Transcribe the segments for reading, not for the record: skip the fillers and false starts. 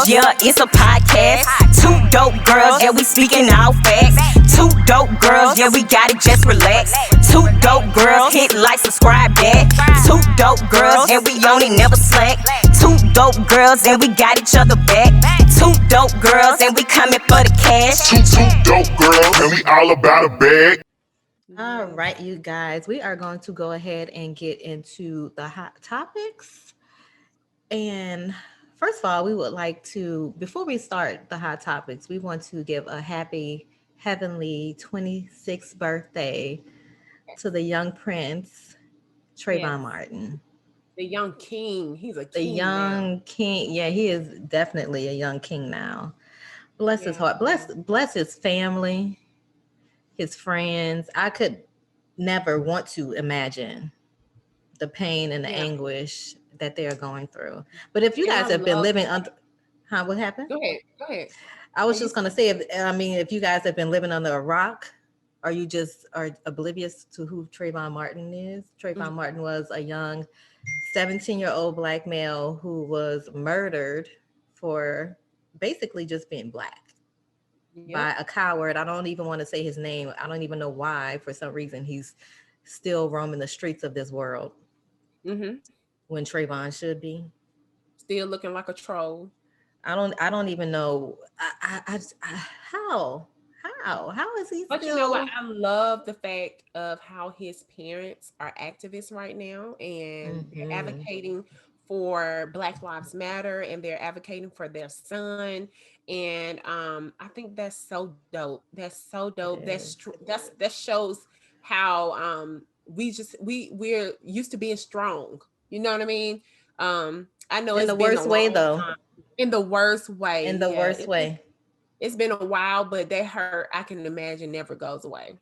girls, yeah, it's a podcast. Two dope girls, yeah, we speaking all facts. Two dope girls, yeah, we got it, just relax. Two dope girls, hit like, subscribe that. Two dope girls, and we on it, never slack. Two dope girls, and we got each other back. Two dope girls, and we coming for the cash. Two dope girls, and we all about a bag. All right, you guys, we are going to go ahead and get into the hot topics. And first of all, we would like to, before we start the hot topics, we want to give a happy, heavenly 26th birthday to the young prince, Trayvon Martin. The young king. He's a king. The young king. Yeah, he is definitely a young king now. Bless his heart. Bless his family, his friends. I could never want to imagine the pain and the anguish that they're going through. But if you guys have been living under, what happened? Go ahead. I was just going to say, if you guys have been living under a rock, or you just are oblivious to who Trayvon Martin is. Trayvon Martin was a young 17-year-old black male who was murdered for basically just being black by a coward. I don't even want to say his name. I don't even know why. For some reason, he's still roaming the streets of this world. When Trayvon should be still looking like a troll. I don't even know how is he? But still... you know what? I love the fact of how his parents are activists right now, and they're advocating for Black Lives Matter, and they're advocating for their son. And I think that's so dope. That's so dope. That shows how we're used to being strong. You know what I mean? I know in the worst way though. In the worst way. In the worst way. It's been a while, but that hurt, I can imagine, never goes away.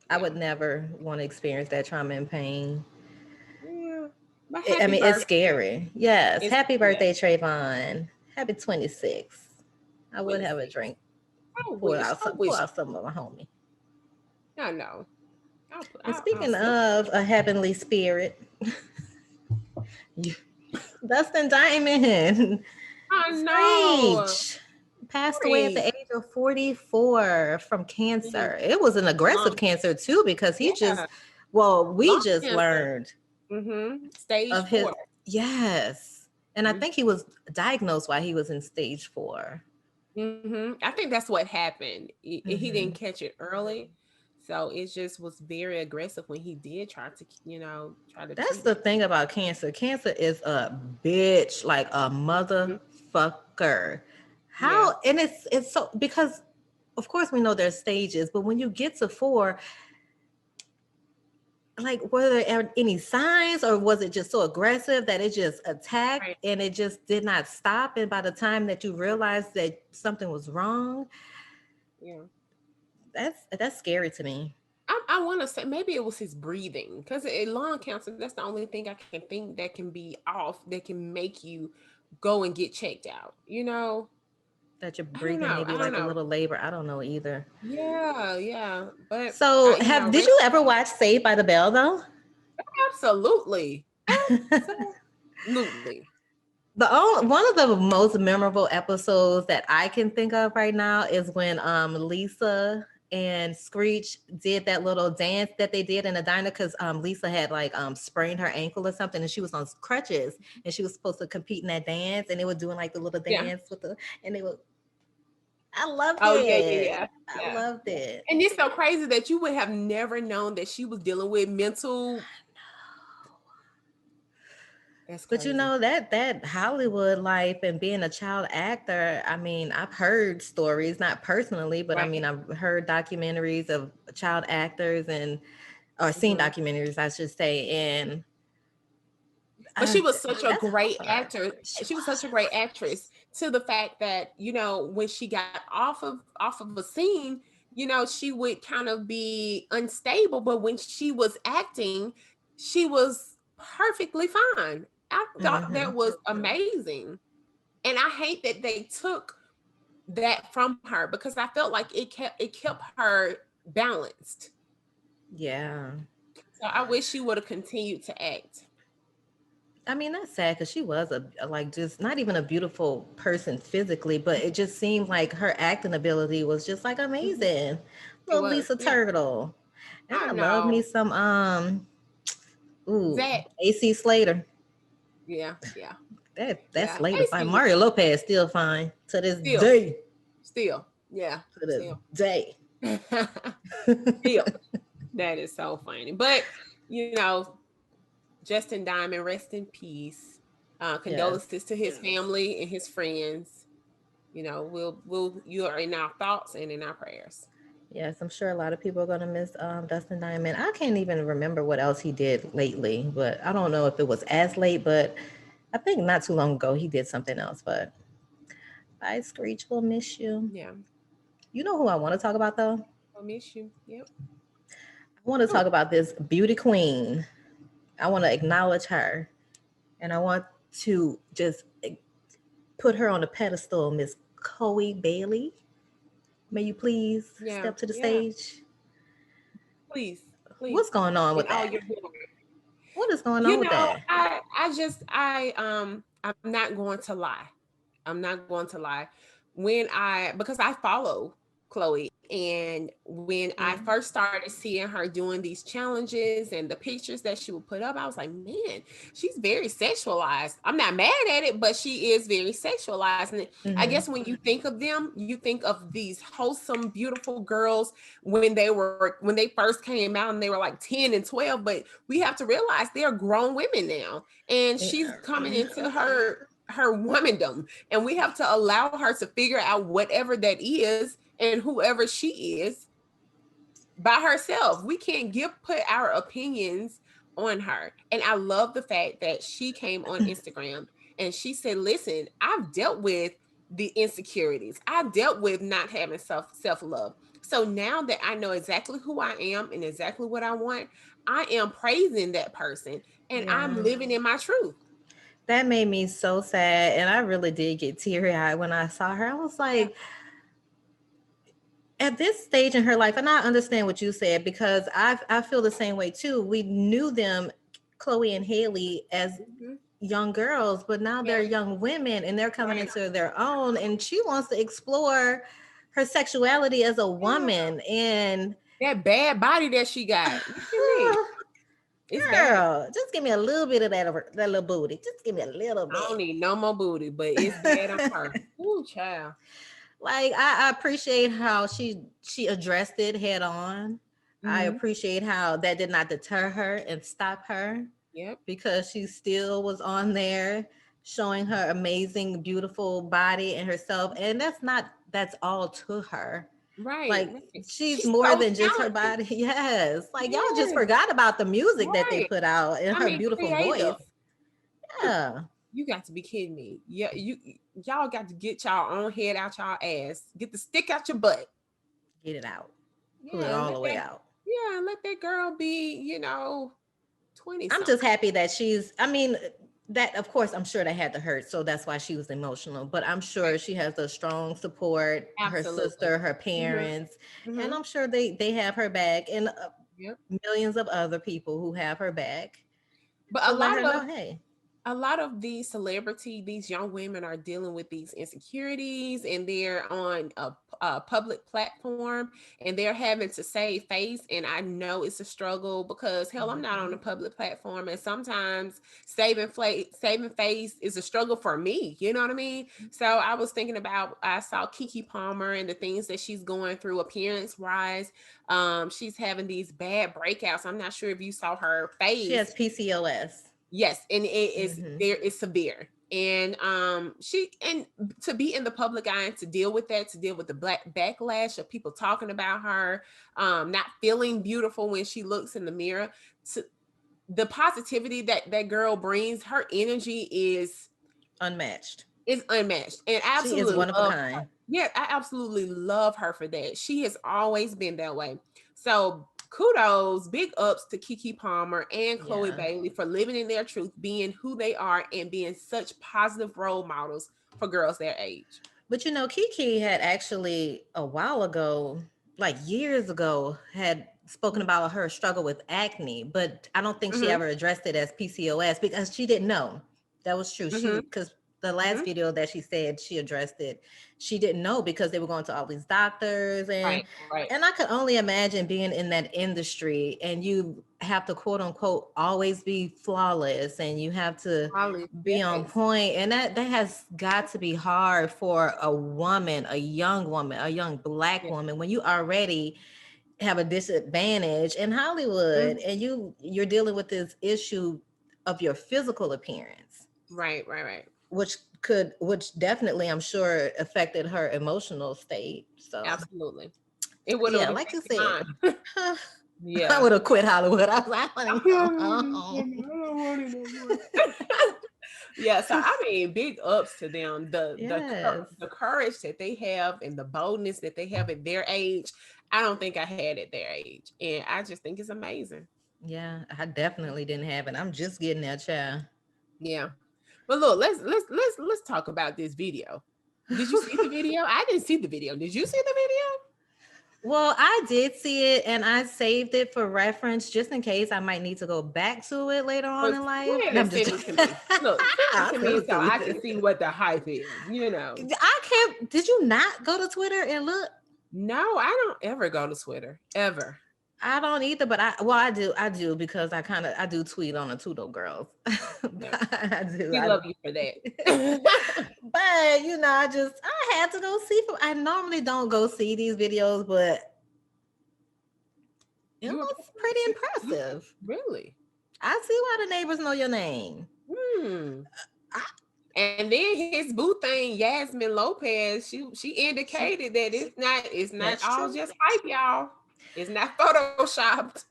I would never want to experience that trauma and pain. Yeah. It's scary. Yes. Happy birthday, Trayvon. Happy 26. I would have a drink. Pull out some of my homie. I know. And speaking of a heavenly spirit, Dustin Diamond. I know. Passed away at the age of 44 from cancer. It was an aggressive cancer too, because he just learned stage of 4. Yes. And I think he was diagnosed while he was in stage 4. I think that's what happened. He didn't catch it early. So it just was very aggressive when he did try to. That's the thing about cancer. Cancer is a bitch, like a motherfucker. How? And it's so, because of course we know there's stages, but when you get to 4, like, were there any signs, or was it just so aggressive that it just attacked and it just did not stop? And by the time that you realized that something was wrong, that's scary to me. I want to say maybe it was his breathing, because lung cancer, that's the only thing I can think that can be off, that can make you go and get checked out, that you're breathing maybe like a little labor. I don't know either. Yeah. But so did you ever watch Saved by the Bell though? Absolutely. One of the most memorable episodes that I can think of right now is when Lisa and Screech did that little dance that they did in a diner, because Lisa had sprained her ankle or something, and she was on crutches, and she was supposed to compete in that dance, and they were doing like the little dance I loved it. Yeah. I loved it. And it's so crazy that you would have never known that she was dealing with mental. That's crazy. But that Hollywood life and being a child actor, I've heard stories, not personally, but I've heard documentaries of child actors or seen documentaries, I should say. And but she was such a great actor. She was such a great actress, to the fact that, when she got off of a scene, she would kind of be unstable. But when she was acting, she was perfectly fine. I thought that was amazing. And I hate that they took that from her, because I felt like it kept her balanced. Yeah. So I wish she would have continued to act. I mean, that's sad because she was like just not even a beautiful person physically, but it just seemed like her acting ability was just like amazing. It Little was, Lisa yeah. Turtle. And I I love me know. some Zach. AC Slater. Yeah, yeah, That yeah. Slater fine. AC was Mario Lopez still fine to this still, day. still, yeah, To this still. day. Still. That is so funny. But you know, Justin Diamond, rest in peace. Yes. Condolences to his family and his friends. You know, you are in our thoughts and in our prayers. Yes, I'm sure a lot of people are gonna miss Dustin Diamond. I can't even remember what else he did lately, but I don't know if it was as late, but I think not too long ago he did something else. But bye, Screech, we'll miss you. Yeah. You know who I want to talk about though? I miss you. Yep. I want to Who? talk about this beauty queen. I want to acknowledge her, and I want to just put her on a pedestal, Miss Chloe Bailey. May you please Yeah. step to the Yeah. stage? Please. Please. What's going on In with all that? your glory. What is going on You with know, that? I'm not going to lie. I'm not going to lie. Because I follow Chloe, and when I Mhm. first started seeing her doing these challenges and the pictures that she would put up, I was like, man, she's very sexualized. I'm not mad at it, but she is very sexualized. And I Mhm. guess when you think of them, you think of these wholesome, beautiful girls when they first came out and they were like 10 and 12, but we have to realize they're grown women now, and They she's are. coming into her womandom, and we have to allow her to figure out whatever that is and whoever she is by herself. We can't put our opinions on her. And I love the fact that she came on Instagram and she said, listen, I've dealt with the insecurities. I've dealt with not having self-love. So now that I know exactly who I am and exactly what I want, I am praising that person and I'm Yeah. living in my truth. That made me so sad. And I really did get teary eyed when I saw her. I was Yeah. like, at this stage in her life, and I understand what you said because I feel the same way too. We knew them, Chloe and Haley, as Mhm. young girls, but now they're Yeah. young women and they're coming Right. into their own. And she wants to explore her sexuality as a Yeah. woman. And That bad body that she got. What you mean? It's bad. girl, just give me a little bit of that little booty. Just give me a little I don't bit. need no more booty, but it's bad on her. Ooh, child. Like I appreciate how she addressed it head on. I Mm-hmm. appreciate how that did not deter her and stop her Yep. because she still was on there showing her amazing, beautiful body and herself. And that's all to her. Right. Like Right. she's She's more so than just her talented. body. Yes. Like y'all just Yes. forgot about the music that they Right. put out and I her mean, beautiful creative. voice. Yeah. You got to be kidding me. Yeah, y'all got to get y'all own head out y'all ass. Get the stick out your butt. Get it out. Pull it Yeah, all the way out. let that girl be, 20 I'm just something. happy that I mean, that of course I'm sure that had to hurt. So that's why she was emotional. But I'm sure she has a strong support, her Absolutely. sister, her Mm-hmm. parents, and Mm-hmm. I'm sure they have her back and Yep. millions of other people who have her back But to let her know, hey, a lot of these young women are dealing with these insecurities, and they're on a public platform and they're having to save face. And I know it's a struggle because hell, I'm not on a public platform, and sometimes saving face is a struggle for me. You know what I mean? So I was thinking about, I saw Keke Palmer and the things that she's going through appearance wise. She's having these bad breakouts. I'm not sure if you saw her she has face. PCOS. Yes, and Hmm. there is severe. And to be in the public eye and to deal with that, to deal with the black backlash of people talking about her, not feeling beautiful when she looks in the mirror, to the positivity that girl brings, her energy Unmatched. is unmatched. And I She is absolutely one of a love kind. yeah, I absolutely love her for that. She has always been that way. So kudos, big ups to Keke Palmer and Chloe Yeah. Bailey for living in their truth, being who they are, and being such positive role models for girls their age. But Kiki had actually a while ago, like years ago, had spoken about her struggle with acne, but I don't think she ever addressed it as PCOS because she didn't know. That was true. She, because the last video that she said she addressed it, she didn't know because they were going to all these doctors, and and I could only imagine being in that industry and you have to quote unquote always be flawless and you have to be on point, and that has got to be hard for a woman, a young Black woman, when you already have a disadvantage in Hollywood and you're dealing with this issue of your physical appearance. Right. Which definitely, I'm sure, affected her emotional state. So absolutely. It would have, like you said. I would have quit Hollywood. I was like, I don't want it no more. Yeah, so I mean, big ups to them. The courage that they have and the boldness that they have at their age. I don't think I had at their age, and I just think it's amazing. Yeah, I definitely didn't have it. I'm just getting that, child. Yeah, but look, let's talk about this video. Did you see the video? I didn't see the video. Did you see the video? Well, I did see it, and I saved it for reference just in case I might need to go back to it later on in life. Look, send it to me so I can see what the hype is. You know, I can't. Did you not go to Twitter and look? No, I don't ever go to Twitter ever. I don't either, but I do because I do tweet on the Tudo girls. I do. We love you for that. But you know, I had to go see. I normally don't go see these videos, but it was pretty impressive. Really? I see why the neighbors know your name. And then his boo thing, Yasmin Lopez, she indicated that it's not all just hype, y'all. It's not photoshopped.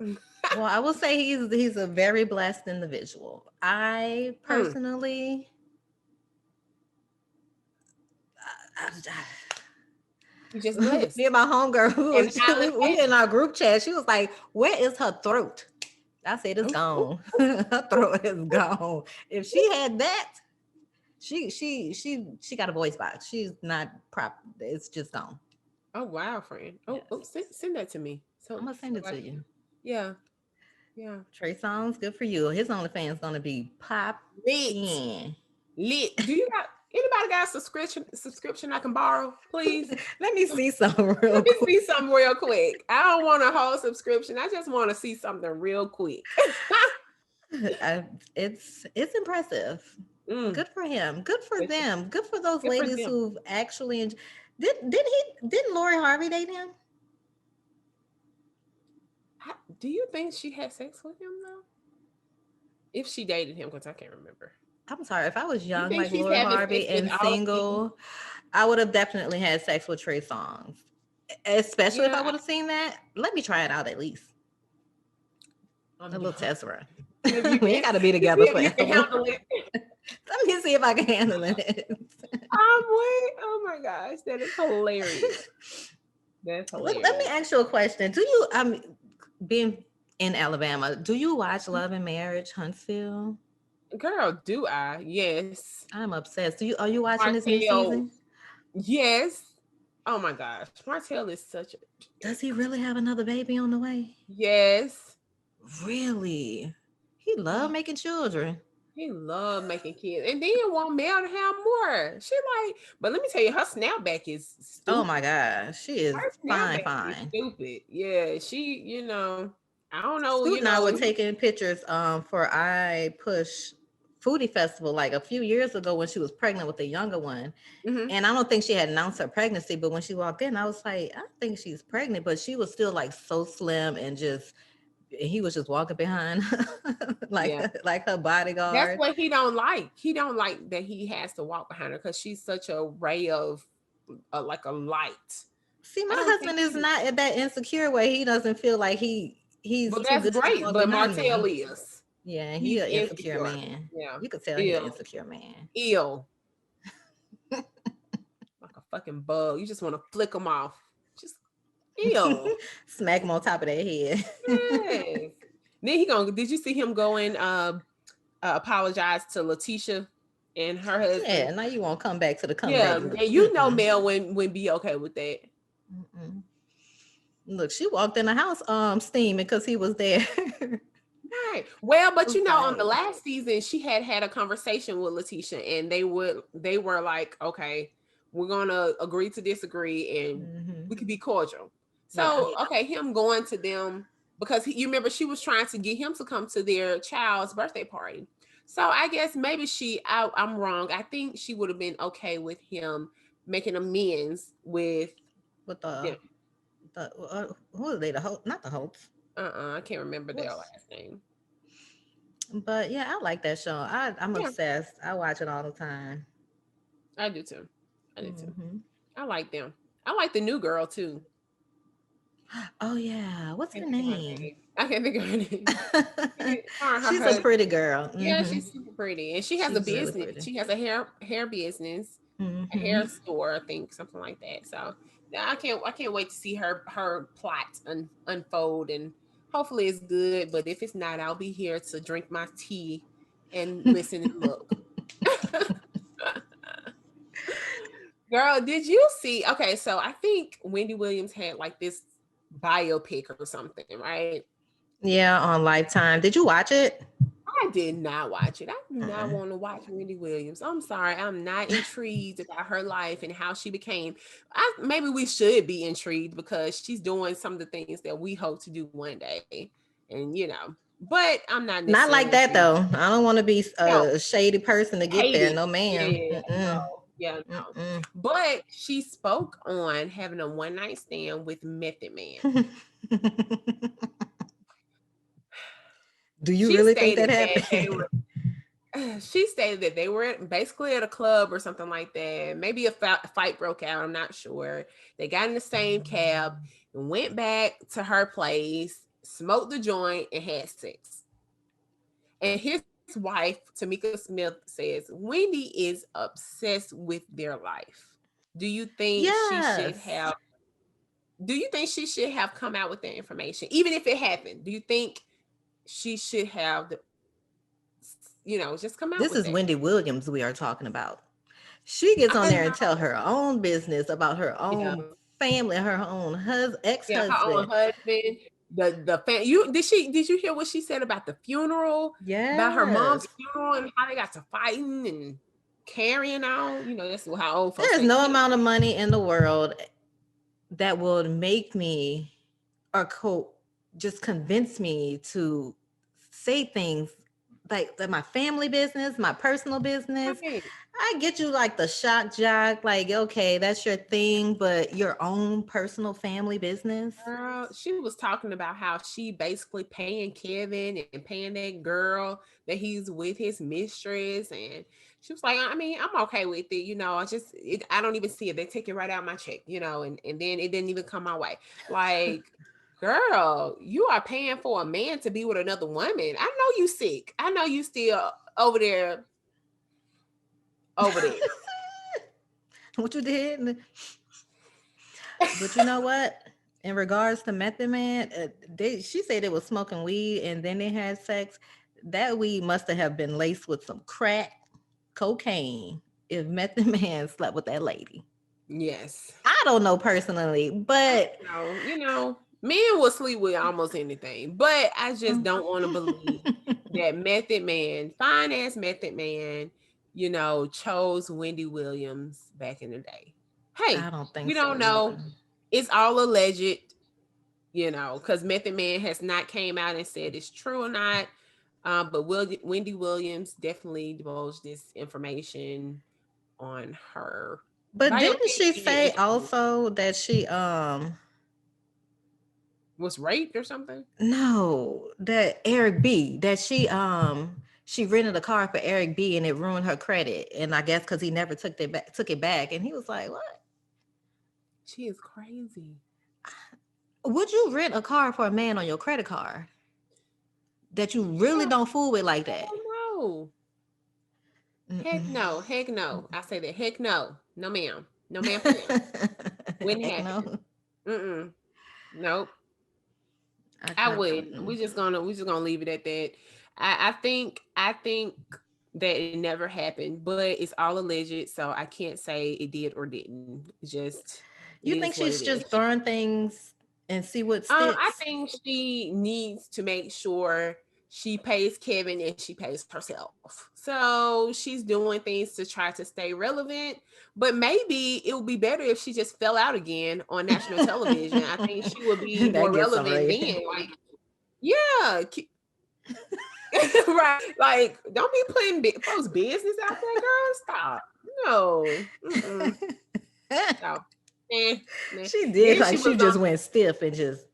Well, I will say he's a very blessed individual. I personally, just blessed. Me and my homegirl, we in our group chat. She was like, "Where is her throat?" I said, "It's gone. Her throat is gone. If she had that, she got a voice box. She's not prop. It's just gone." Oh wow, friend. Oh, send that to me. So I'm gonna send it to you. Yeah. Trey Songz, good for you. His OnlyFans gonna be popping. Lit. Do you got anybody got a subscription I can borrow, please? Let me see something real quick. I don't want a whole subscription. I just want to see something real quick. It's impressive. Good for him. Good for them. Good for those ladies who've actually. Didn't Lori Harvey date him? Do you think she had sex with him though? If she dated him, because I can't remember. I'm sorry. If I was young like Lori Harvey and single, I would have definitely had sex with Trey Songz. Especially if I would have seen that. Let me try it out at least. A little test run. We gotta be together for it. Let me see if I can handle it. Oh my gosh, that is hilarious. That's hilarious. Let me ask you a question. Do you, being in Alabama, do you watch Love and Marriage, Huntsville? Girl, do I? Yes. I'm obsessed. Are you watching this new season? Yes. Oh my gosh, Martell is such a. Does he really have another baby on the way? Yes. Really? He loved making children. He loved making kids, and then want Mel to have more. She like, but let me tell you, her snapback is stupid. Oh my gosh, she is fine. Stupid, yeah. She, you know, I don't know. Stu and I were taking pictures for I Push Foodie Festival like a few years ago when she was pregnant with the younger one, and I don't think she had announced her pregnancy. But when she walked in, I was like, I think she's pregnant, but she was still like so slim and just. He was just walking behind like her bodyguard. That's what he don't like. He don't like that he has to walk behind her because she's such a ray of like a light. See, my husband is not that insecure where he doesn't feel like he's well, that's great, but Martell is. Yeah, he's an insecure man. Yeah. You could tell he's an insecure man. Ill. Like a fucking bug. You just want to flick him off. Ew. Smack him on top of their head. Yes. Then did you see him go and apologize to Letitia and her husband? Yeah, now you won't come back to the comeback. Yeah, and you know Mel wouldn't be okay with that. Look, she walked in the house steaming because he was there. Right. Well, but I'm on the sorry. last season, she had a conversation with Letitia, and they were like, okay, we're gonna agree to disagree, and we could be cordial. Yeah. So, okay, him going to them because you remember she was trying to get him to come to their child's birthday party. So I guess maybe I'm wrong. I think she would have been okay with him making amends with With them. who are they? The Hope, not the Hopes. I can't remember their last name. But yeah, I like that show. I'm obsessed. I watch it all the time. I do too. I like them. I like the new girl too. Oh yeah, what's her name? I can't think of her name. She's a pretty girl. Yeah, she's super pretty, and she has a business. Really, she has a hair business, a hair store, I think, something like that. So I can't wait to see her plot unfold, and hopefully it's good. But if it's not, I'll be here to drink my tea and listen and look. Girl, did you see? Okay, so I think Wendy Williams had like this biopic or something, right? Yeah, on Lifetime. Did you watch it? I did not watch it. I do not want to watch Wendy Williams. I'm sorry. I'm not intrigued about her life and how she became. Maybe we should be intrigued because she's doing some of the things that we hope to do one day. And, but I'm not. Not like that, though. I don't want to be a shady person to get there. No, ma'am. Yeah, no. But she spoke on having a one-night stand with Method Man. Do you really think that happened? She stated that they were basically at a club or something like that. Maybe a fight broke out. I'm not sure. They got in the same cab and went back to her place, smoked the joint, and had sex. And his wife, Tamika Smith, says Wendy is obsessed with their life. Do you think she should have? Do you think she should have come out with that information, even if it happened? Do you think she should have, just come out? This is Wendy Williams we are talking about. She gets on there and tell her own business about her own family, her own ex-husband. Her own husband. The fan. Did you hear what she said about the funeral? Yeah. About her mom's funeral and how they got to fighting and carrying on. That's how old folks. There's no amount of money in the world that would make me just convince me to say things like that, my family business, my personal business. Okay. I get you like the shock jock, like, okay, that's your thing, but your own personal family business. Girl, she was talking about how she basically paying Kevin and paying that girl that he's with his mistress. And she was like, I mean, I'm okay with it. I don't even see it. They take it right out of my check, and then it didn't even come my way. Like, girl, you are paying for a man to be with another woman. I know you sick. I know you still over there. What you did. But you know what? In regards to Method Man, she said it was smoking weed and then they had sex. That weed must have been laced with some crack cocaine if Method Man slept with that lady. Yes. I don't know personally, but men will sleep with almost anything, but I just don't want to believe that Method Man, fine ass Method Man, chose Wendy Williams back in the day. Hey, I don't think we don't know. It's all alleged, because Method Man has not came out and said it's true or not. But Wendy Williams definitely divulged this information on her. But didn't she say also that she was raped or something? No, that Eric B. That she rented a car for Eric B. and it ruined her credit. And I guess because he never took it back. And he was like, "What? She is crazy." Would you rent a car for a man on your credit card that you really don't fool with like that? Oh, no. Heck no. Heck no. I say that. Heck no. No, ma'am. No, ma'am. Wouldn't happen. No. Nope. I wouldn't. We're just gonna leave it at that. I think that it never happened, but it's all alleged, so I can't say it did or didn't. Just you think she's just throwing things and see what I sticks. think she needs to make sure she pays Kevin and she pays herself. So she's doing things to try to stay relevant, but maybe it would be better if she just fell out again on national television. I think she would be That more gets some relevant rating. then. Like, yeah. Right. Like, don't be putting folks' business out there, girl. Stop. No. No. Nah. She did Then like she was just on, went stiff and just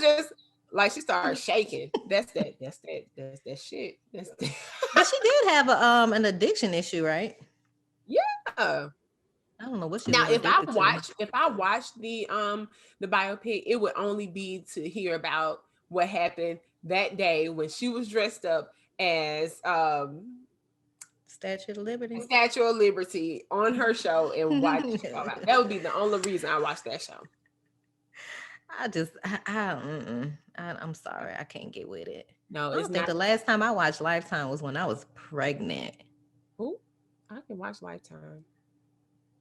just like she started shaking. That's that shit. That's that. but she did have a an addiction issue, right? Yeah. I don't know what she Now, was addicted to. if I watch the biopic, it would only be to hear about what happened that day when she was dressed up as Statue of Liberty. Statue of Liberty on her show and watch it fall out. That would be the only reason I watched that show. I'm sorry, I can't get with it. No, I don't think the last time I watched Lifetime was when I was pregnant. Ooh, I can watch Lifetime.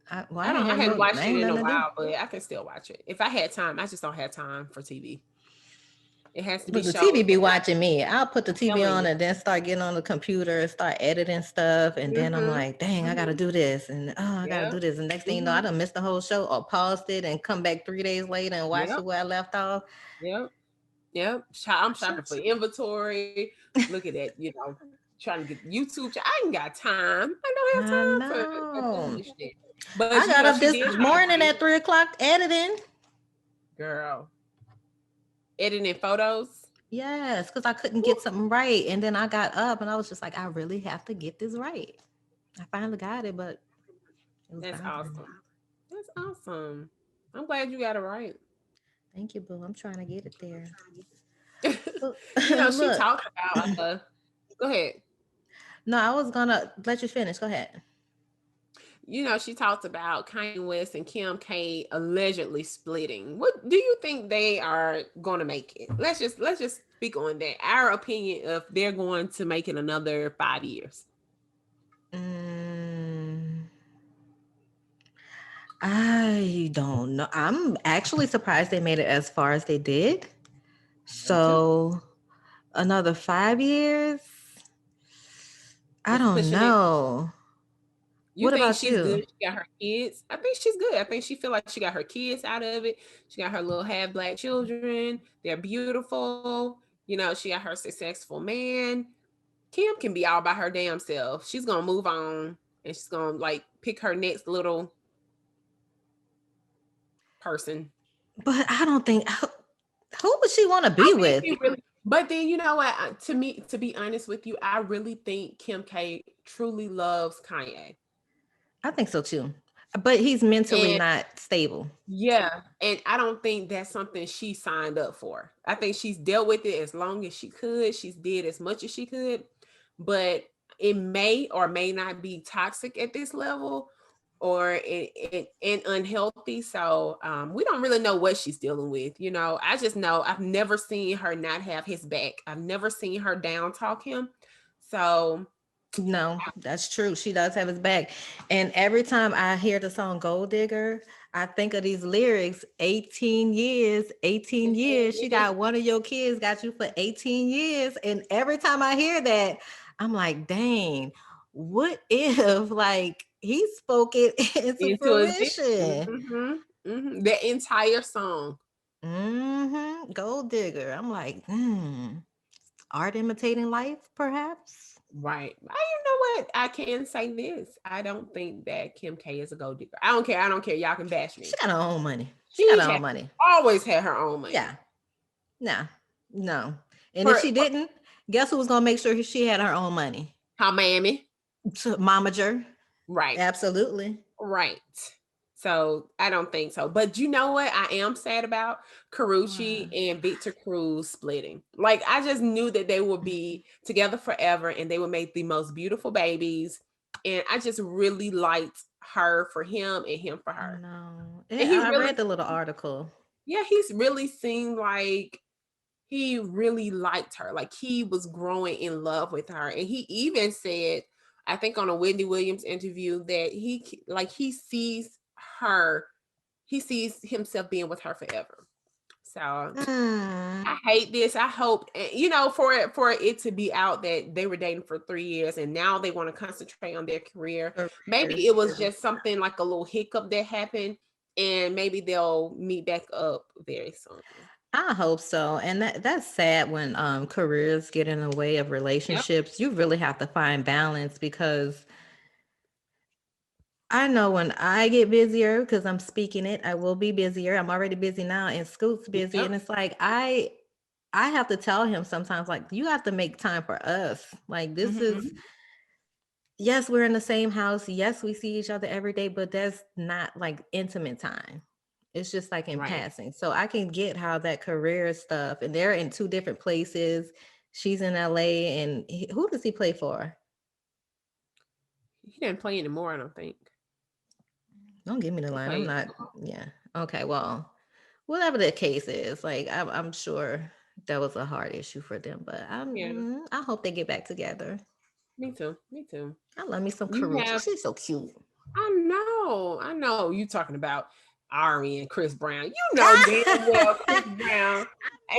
I hadn't watched it in a while, but I can still watch it. If I had time, I just don't have time for TV. It has to be. But the TV be watching me. I'll put the TV on and then start getting on the computer and start editing stuff. And then I'm like, dang, I got to do this. And I got to do this. And next thing you know, I done missed the whole show or paused it and come back 3 days later and watch it where I left off. Yep. I'm shopping for inventory. Look at that, trying to get YouTube. I ain't got time. I don't have time for shit. But I got up this morning at 3:00 editing. Girl. Editing photos? Yes, because I couldn't get something right. And then I got up and I was just like, I really have to get this right. I finally got it, but that's awesome. That's awesome. I'm glad you got it right. Thank you, boo. I'm trying to get it there. She talked about go ahead. No, I was gonna let you finish. Go ahead. She talked about Kanye West and Kim K allegedly splitting. What do you think they are going to make it? Let's just speak on that. Our opinion if they're going to make it another 5 years. I don't know. I'm actually surprised they made it as far as they did. So another 5 years? I don't know. What about she's you? Good? She got her kids. I think she's good. I think she feel like she got her kids out of it. She got her little half black children. They're beautiful. She got her successful man. Kim can be all by her damn self. She's gonna move on and she's gonna pick her next little person. But I don't think who would she want to be with? But then you know what? To me, to be honest with you, I really think Kim K truly loves Kanye. I think so too, but he's mentally not stable. Yeah, and I don't think that's something she signed up for. I think she's dealt with it as long as she could. She's did as much as she could, but it may or may not be toxic at this level or and unhealthy. So we don't really know what she's dealing with. I just know I've never seen her not have his back. I've never seen her down talk him. So no, that's true. She does have his back. And every time I hear the song Gold Digger, I think of these lyrics, 18 years. She got one of your kids, got you for 18 years. And every time I hear that, I'm like, dang, what if he spoke it into fruition? The entire song. Gold Digger. I'm like, art imitating life, perhaps? Right. You know what? I can say this. I don't think that Kim K is a gold digger. I don't care. Y'all can bash me. She got her own money. She got her own money. Always had her own money. Yeah. No. And if she didn't, guess who was going to make sure she had her own money? Her mammy. Momager. Right. Absolutely. Right. So I don't think so. But you know what I am sad about? Karrueche and Victor Cruz splitting. I just knew that they would be together forever and they would make the most beautiful babies. And I just really liked her for him and him for her. No. I read the little article. Yeah, he's really seemed like he really liked her. He was growing in love with her. And he even said, I think on a Wendy Williams interview, that he sees himself being with her forever. So I hate this. I hope, for it to be out that they were dating for 3 years and now they want to concentrate on their career. Maybe it was just something like a little hiccup that happened, and maybe they'll meet back up very soon. I hope so. And that's sad when careers get in the way of relationships. You really have to find balance, because I know when I get busier, because I'm speaking it, I will be busier. I'm already busy now, and Scoot's busy. And it's like I have to tell him sometimes, like, you have to make time for us. Like, this is, yes, we're in the same house. Yes, we see each other every day, but that's not like intimate time. It's just like in passing. So I can get how that career stuff, and they're in 2 different places. She's in LA, and who does he play for? He didn't play anymore, I don't think. Don't give me the line. I'm not. Yeah. Okay. Well, whatever the case is, like, I'm sure that was a hard issue for them, but I hope they get back together. Me too. I love me some Karrueche. She's so cute. I know. You talking about Ari and Chris Brown. You know damn well Chris Brown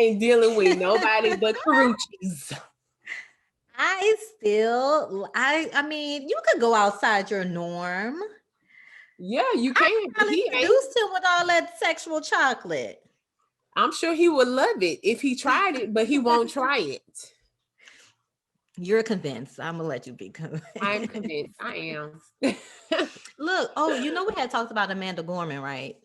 ain't dealing with nobody but Karrueches. I mean, you could go outside your norm. Yeah, you can. He introduced him with all that sexual chocolate. I'm sure he would love it if he tried it, but he won't try it. You're convinced. I'm gonna let you be convinced. I'm convinced. I am. Look, we had talked about Amanda Gorman, right?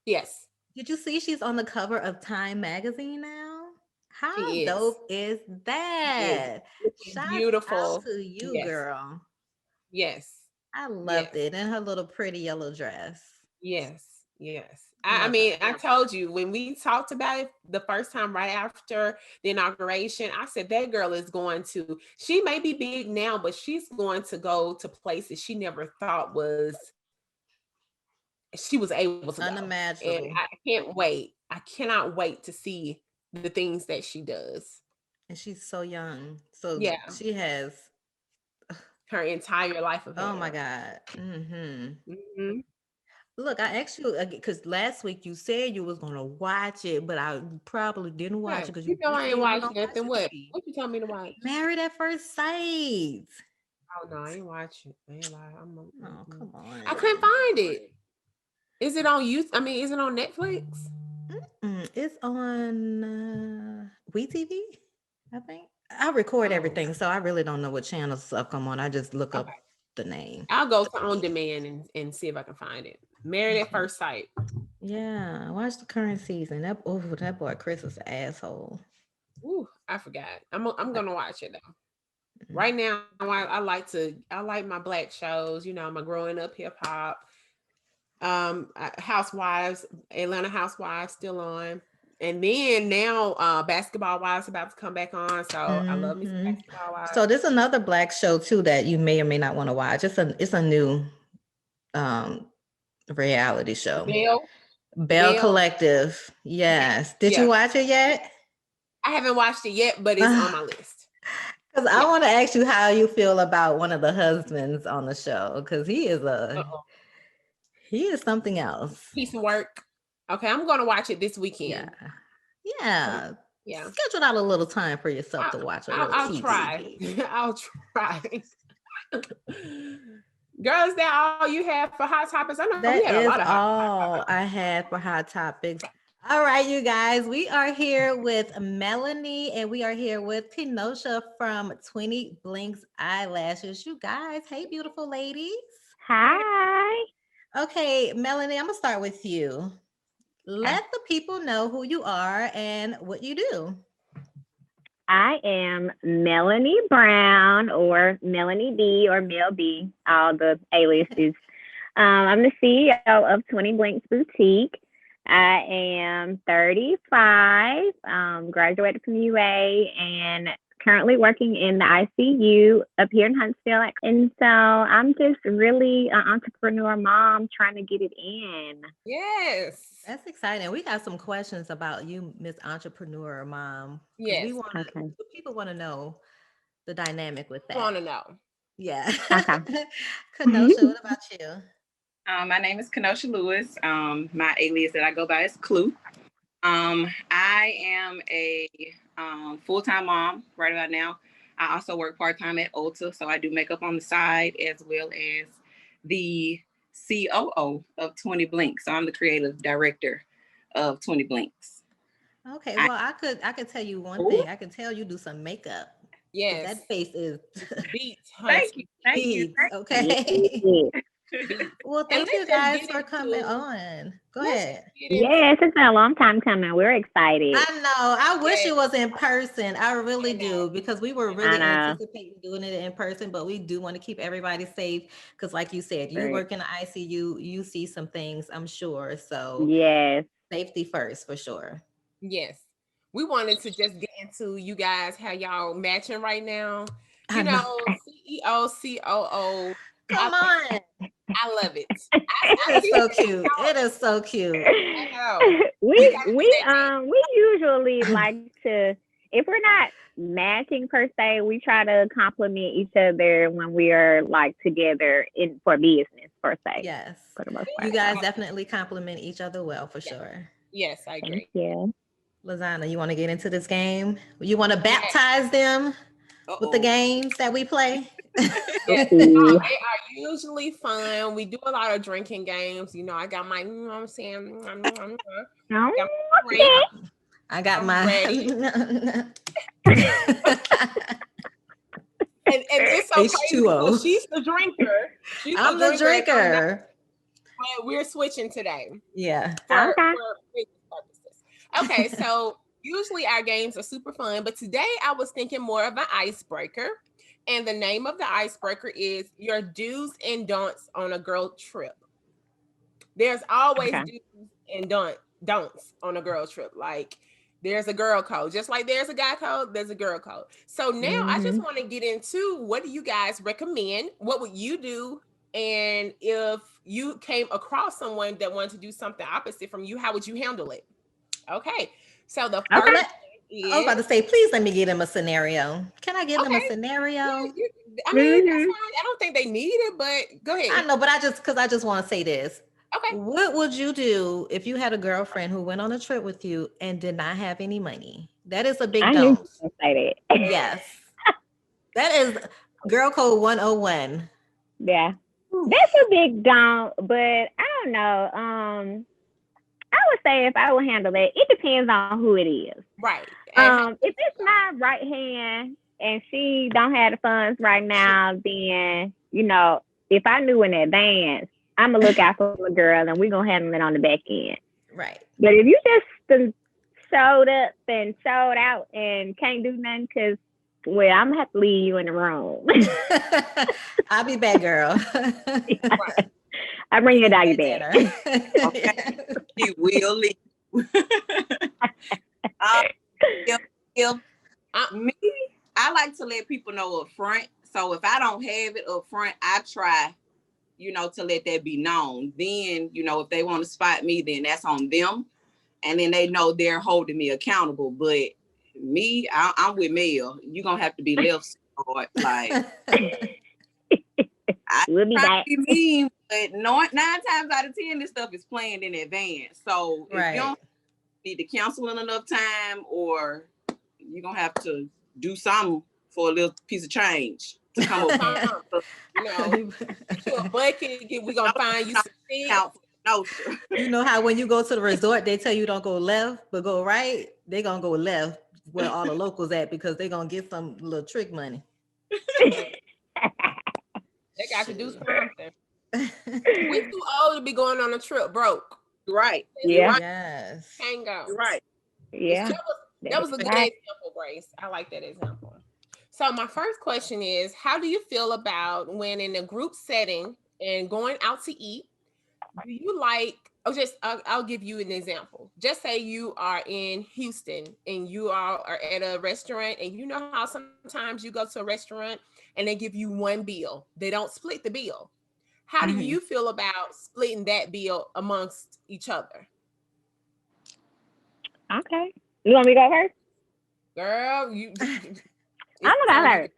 Yes. Did you see she's on the cover of Time magazine now? How dope is that? Beautiful. Shout out to you, girl. Yes. I loved it. And her little pretty yellow dress. Yes. I mean, I told you when we talked about it the first time right after the inauguration, I said that girl is she may be big now, but she's going to go to places she never thought she was able to unimaginable. And I can't wait. I cannot wait to see the things that she does. And she's so young. So she has her entire life of Oh my God. Look, I asked you because last week you said you was gonna watch it, but I probably didn't watch it because you know I ain't watched nothing. What you told me to watch? Married at First Sight. Oh no, I ain't watch it. I ain't lie. Oh, come on. I couldn't find it. Is it on YouTube? I mean, is it on Netflix? It's on WeTV, I think. I record everything, so I really don't know what channels stuff come on. I just look up the name. I'll go to On Demand and see if I can find it. Married at First Sight. Yeah, watch the current season. That boy Chris is an asshole. Ooh, I forgot. I'm gonna watch it though. Right now, I like my Black shows. You know, my growing up hip hop. Housewives, Atlanta Housewives still on. And then now Basketball Wives about to come back on. So I love me some Basketball Wives. So there's another Black show too that you may or may not want to watch. It's a new reality show. Bell Collective. Yes. Did you watch it yet? I haven't watched it yet, but it's on my list. Because I want to ask you how you feel about one of the husbands on the show, because he is something else. Piece of work. Okay, I'm going to watch it this weekend. Yeah. Schedule out a little time for yourself to watch a little I'll TV. try. I'll try. Girl, is that all you have for Hot Topics? I know we had a lot of hot topics. I had for Hot Topics. All right, you guys, we are here with Melanie and we are here with Kenosha from 20 Blinks Eyelashes. You guys, hey, beautiful ladies. Hi. Okay, Melanie, I'm going to start with you. Let the people know who you are and what you do. I am Melanie Brown, or Melanie B, or Mel B, all the aliases. I'm the CEO of 20 Blinks Boutique. I am 35, graduated from UA, and currently working in the ICU up here in Huntsville. And so I'm just really an entrepreneur mom trying to get it in. Yes. That's exciting. We got some questions about you, Miss Entrepreneur Mom. Yes. People want to know the dynamic with that. Want to know. Yeah. Okay. Kenosha, what about you? My name is Kenosha Lewis. My alias that I go by is Klew. I am a full-time mom right about now. I also work part-time at Ulta, so I do makeup on the side as well as the COO of 20 Blinks. So I'm the creative director of 20 Blinks. Okay, well, I could tell you one thing. I can tell you do some makeup. Yes. That face is beats. Thank you. beats. Okay. Well, thank you guys for coming into, on. Go ahead. Yes, it's been a long time coming. We're excited. I know. I wish it was in person. I really do, because we were really anticipating doing it in person, but we do want to keep everybody safe because, like you said, you work in the ICU, you see some things, I'm sure. So yes, safety first for sure. Yes. We wanted to just get into you guys, how y'all matching right now. You know, CEO, COO. Come on. I love it. It is so cute. It is so cute. I know. We usually like to, if we're not matching per se, we try to compliment each other when we are like together for business per se. Yes. For the most part. You guys definitely compliment each other well for sure. Yes, I agree. Yeah. LaDonna, you want to get into this game? You want to baptize them with the games that we play? Yes, they are usually fun. We do a lot of drinking games. You know, I got my, you know what I'm saying? I got my and it's so H2O. She's the drinker. I'm the drinker. But we're switching today. Yeah. For business purposes. Okay, so usually our games are super fun, but today I was thinking more of an icebreaker. And the name of the icebreaker is your do's and don'ts on a girl trip. There's always do's and don'ts on a girl trip. Like there's a girl code. Just like there's a guy code, there's a girl code. So now I just want to get into, what do you guys recommend? What would you do? And if you came across someone that wanted to do something opposite from you, how would you handle it? Okay. So the first I was about to say, please let me give them a scenario. Can I give them a scenario? I mean, that's fine. I don't think they need it, but go ahead. I know, but I just want to say this. Okay. What would you do if you had a girlfriend who went on a trip with you and did not have any money? That is a big don't. Yes. That is girl code 101. Yeah. That's a big don't, but I don't know. I would say if I would handle it, it depends on who it is. Right. If it's my right hand and she don't have the funds right now, then, you know, if I knew in advance, I'm going to look out for the girl and we're going to handle it on the back end. Right. But if you just showed up and showed out and can't do nothing because, well, I'm going to have to leave you in the room. I'll be back, girl. Right. I bring your doggy back. Okay. He will leave. Me, I like to let people know up front. So if I don't have it up front, I try, you know, to let that be known. Then, you know, if they want to spot me, then that's on them. And then they know they're holding me accountable. But me, I'm with Mel. You're going to have to be left hard. Like, we'll be back. Be mean, but 9 times out of 10, this stuff is planned in advance. So if you don't need to cancel in enough time, or you're going to have to do something for a little piece of change to come up. You know, a bucket, we're going to find you some things. No, you know how when you go to the resort, they tell you don't go left, but go right? They're going to go left where all the locals at because they're going to get some little trick money. They got to do something. We're too old to be going on a trip broke. Right. Yeah. Yes. Can't go. Right. Yeah. That was a good example, Grace. I like that example. So my first question is, how do you feel about when in a group setting and going out to eat? Do you like, I'll give you an example. Just say you are in Houston and you are at a restaurant, and you know how sometimes you go to a restaurant and they give you one bill. They don't split the bill. How do you feel about splitting that bill amongst each other? Okay. You want me to go first? Girl, I'm gonna go first.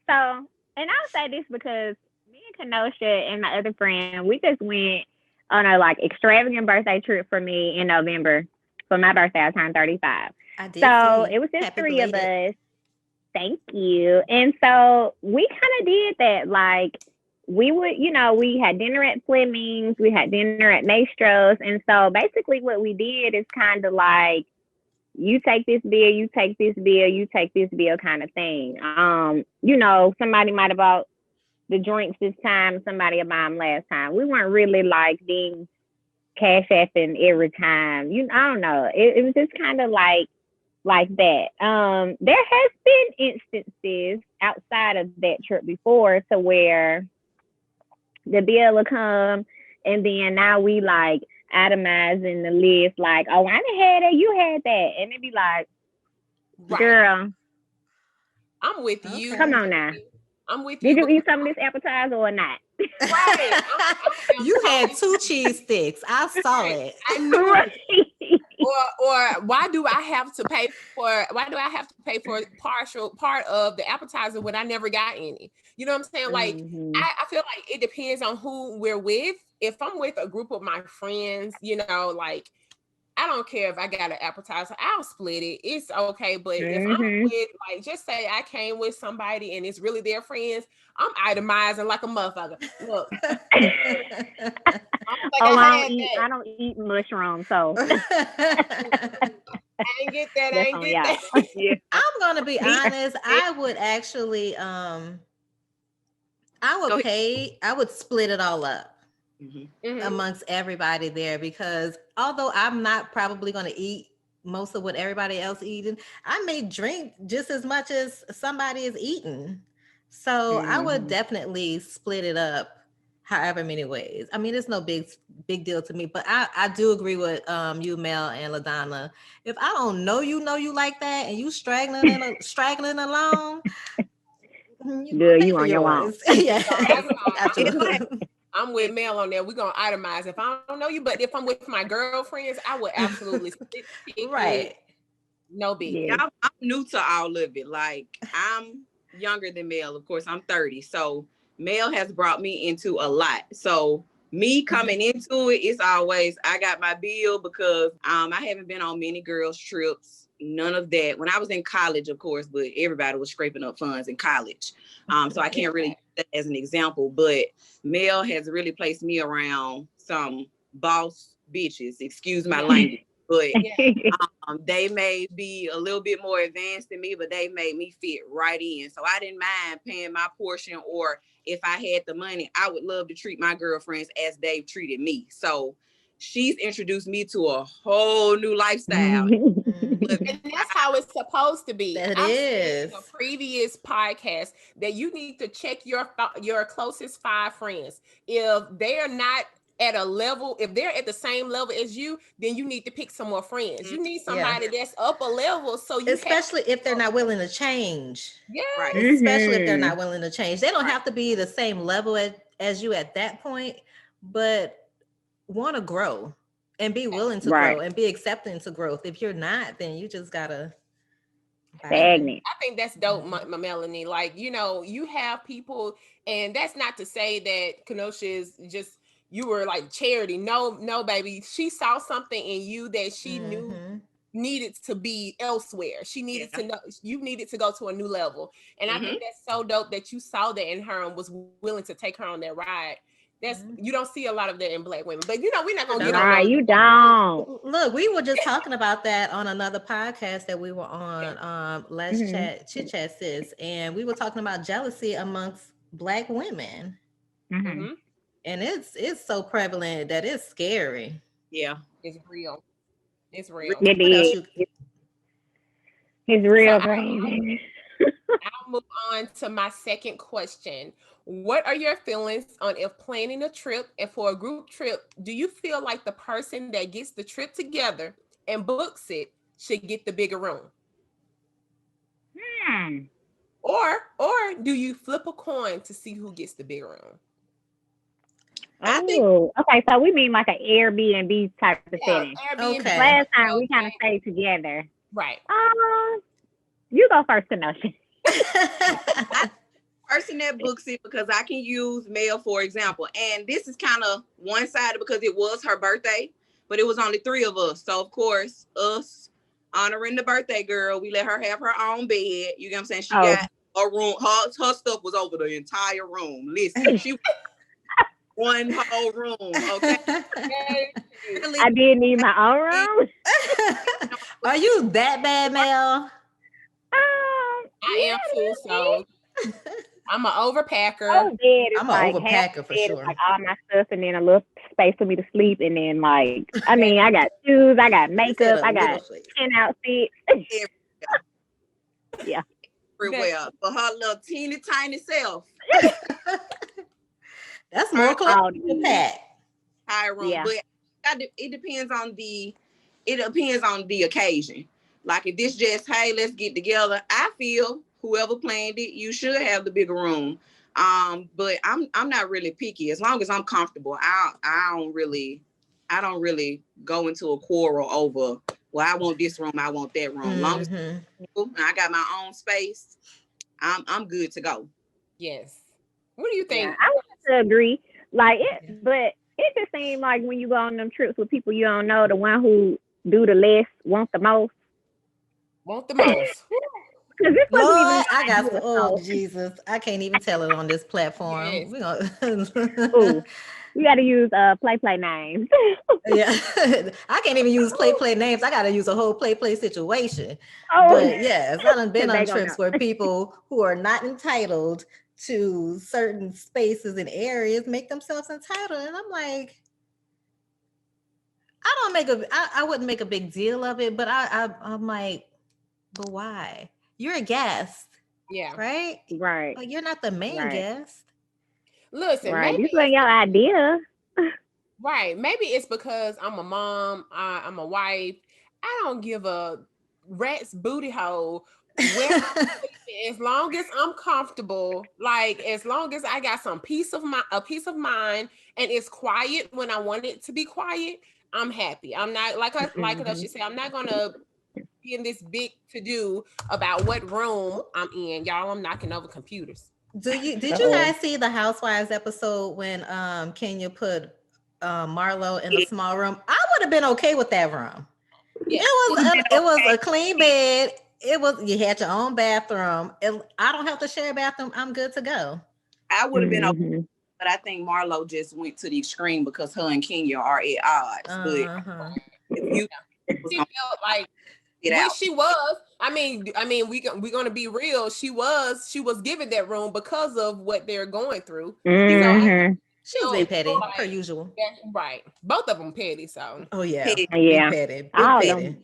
So, and I'll say this because me and Kenosha and my other friend, we just went on a like extravagant birthday trip for me in November. for my birthday. I turned 35. I did. So see. it was just Happy 3 of belated. us. Thank you. And so we kind of did that. Like we would, we had dinner at Fleming's, we had dinner at Maestro's. And so basically what we did is kind of like, you take this bill, you take this bill, you take this bill kind of thing. Somebody might have bought the drinks this time, somebody will buy them last time. We weren't really like being cash apping every time. I don't know. It was just kind of like that. There has been instances outside of that trip before to where the bill will come and then now we like itemizing the list like, oh, I done had that, you had that. And it'd be like, girl, I'm with you. Come on now. I'm with you. Did you eat some of this appetizer or not? Right. You had 2 cheese sticks. I saw it. I knew Right. Or why do I have to pay for partial part of the appetizer when I never got any? You know what I'm saying? Like I feel like it depends on who we're with. If I'm with a group of my friends, like I don't care if I got an appetizer, I'll split it. It's okay. But if I'm with, like, just say I came with somebody and it's really their friends, I'm itemizing like a motherfucker. Look. I don't eat mushrooms, so I ain't get that. Yeah. I'm gonna be honest. I would actually I would split it all up amongst everybody there, because although I'm not probably gonna eat most of what everybody else eating, I may drink just as much as somebody is eating. So I would definitely split it up however many ways. I mean, it's no big deal to me, but I do agree with you, Mel and LaDonna. If I don't know you like that and you straggling along, you on your own. Yeah, absolutely. I'm with Mel on that. We're gonna itemize. If I don't know you, but if I'm with my girlfriends, I would absolutely split right. No big. Yeah. I'm new to all of it. Like, I'm younger than Mel. Of course, I'm 30. So Mel has brought me into a lot. So me coming into it, it's always, I got my bill because I haven't been on many girls' trips. None of that. When I was in college, of course, but everybody was scraping up funds in college. So I can't really use that as an example. But Mel has really placed me around some boss bitches, excuse my language. But they may be a little bit more advanced than me, but they made me fit right in. So I didn't mind paying my portion, or if I had the money, I would love to treat my girlfriends as they've treated me. So she's introduced me to a whole new lifestyle. And that's how it's supposed to be. That I've is. said in a previous podcast that you need to check your closest 5 friends. If they're not at a level, if they're at the same level as you, then you need to pick some more friends. You need somebody that's up a level, so you especially if they're not willing to change. Yeah, right. Especially if they're not willing to change. They don't have to be the same level as you at that point, but want to grow and be willing to grow and be accepting to growth. If you're not, then you just gotta stagnant. I think that's dope, my Melanie. Like, you have people, and that's not to say that Kenosha is just, you were like charity. No, baby. She saw something in you that she knew needed to be elsewhere. She needed to know, you needed to go to a new level. And I think that's so dope that you saw that in her and was willing to take her on that ride. That's you don't see a lot of that in Black women. But we're not gonna get on. You don't. Look, we were just talking about that on another podcast that we were on. Let's chit chat sis, and we were talking about jealousy amongst Black women. And it's so prevalent that it's scary. Yeah, it's real. It's real. It is. It's real crazy. I'll move on to my second question. What are your feelings on if planning a trip, and for a group trip, do you feel like the person that gets the trip together and books it should get the bigger room? Or do you flip a coin to see who gets the bigger room? Okay, so we mean like an Airbnb type of setting. Airbnb. Okay. Last time we kind of stayed together. Right. You go first, Kenosha. Person that books it, because I can use Mel for example, and this is kind of one-sided because it was her birthday, but it was only 3 of us. So of course, us honoring the birthday girl, we let her have her own bed. You get what I'm saying? She got a room. Her stuff was over the entire room. Listen, she one whole room. Okay. I did need my own room. Are you that bad, Mel? I am too. So I'm an overpacker. Oh, I'm an overpacker for sure. Like all my stuff, and then a little space for me to sleep, and then like, I mean, I got shoes, I got makeup, I got 10 outfits. Yeah. Everywhere for her little teeny tiny self. That's more close to Pat. High room, yeah. But it depends on the occasion. Like if this just, hey, let's get together. I feel whoever planned it, you should have the bigger room. But I'm not really picky. As long as I'm comfortable, I don't really go into a quarrel over, well, I want this room, I want that room. As long as I got my own space, I'm good to go. Yes. What do you think? Yeah, I would have to agree. Like it, but it just seems like when you go on them trips with people you don't know, the one who do the less want the most. Want the most. Lord, I got Jesus. I can't even tell it on this platform. Yes. We gotta use play names. Yeah. I can't even use play names. I gotta use a whole play situation. But yes, I done been on trips where people who are not entitled to certain spaces and areas make themselves entitled. And I'm like, I wouldn't make a big deal of it, but I'm like, but why? You're a guest. Yeah. Right? Right. Like you're not the main guest. Listen, right. This was your idea. Right. Maybe it's because I'm a mom, I'm a wife. I don't give a rat's booty hole where as long as I'm comfortable, like as long as I got a peace of mind, and it's quiet when I want it to be quiet, I'm happy. I'm not like she said, I'm not gonna be in this big to-do about what room I'm in. Y'all, I'm knocking over computers. Did you guys see the Housewives episode when Kenya put Marlo in a small room? I would have been okay with that room. Yeah. It was a clean bed. You had your own bathroom. I don't have to share a bathroom. I'm good to go. I would have been okay, but I think Marlo just went to the extreme because her and Kenya are at odds. But if she felt like when she was, I mean, we're gonna be real. She was given that room because of what they're going through. She's been petty, per usual. Right. Both of them petty, so. Oh, yeah. Petty. Yeah. Petty. All them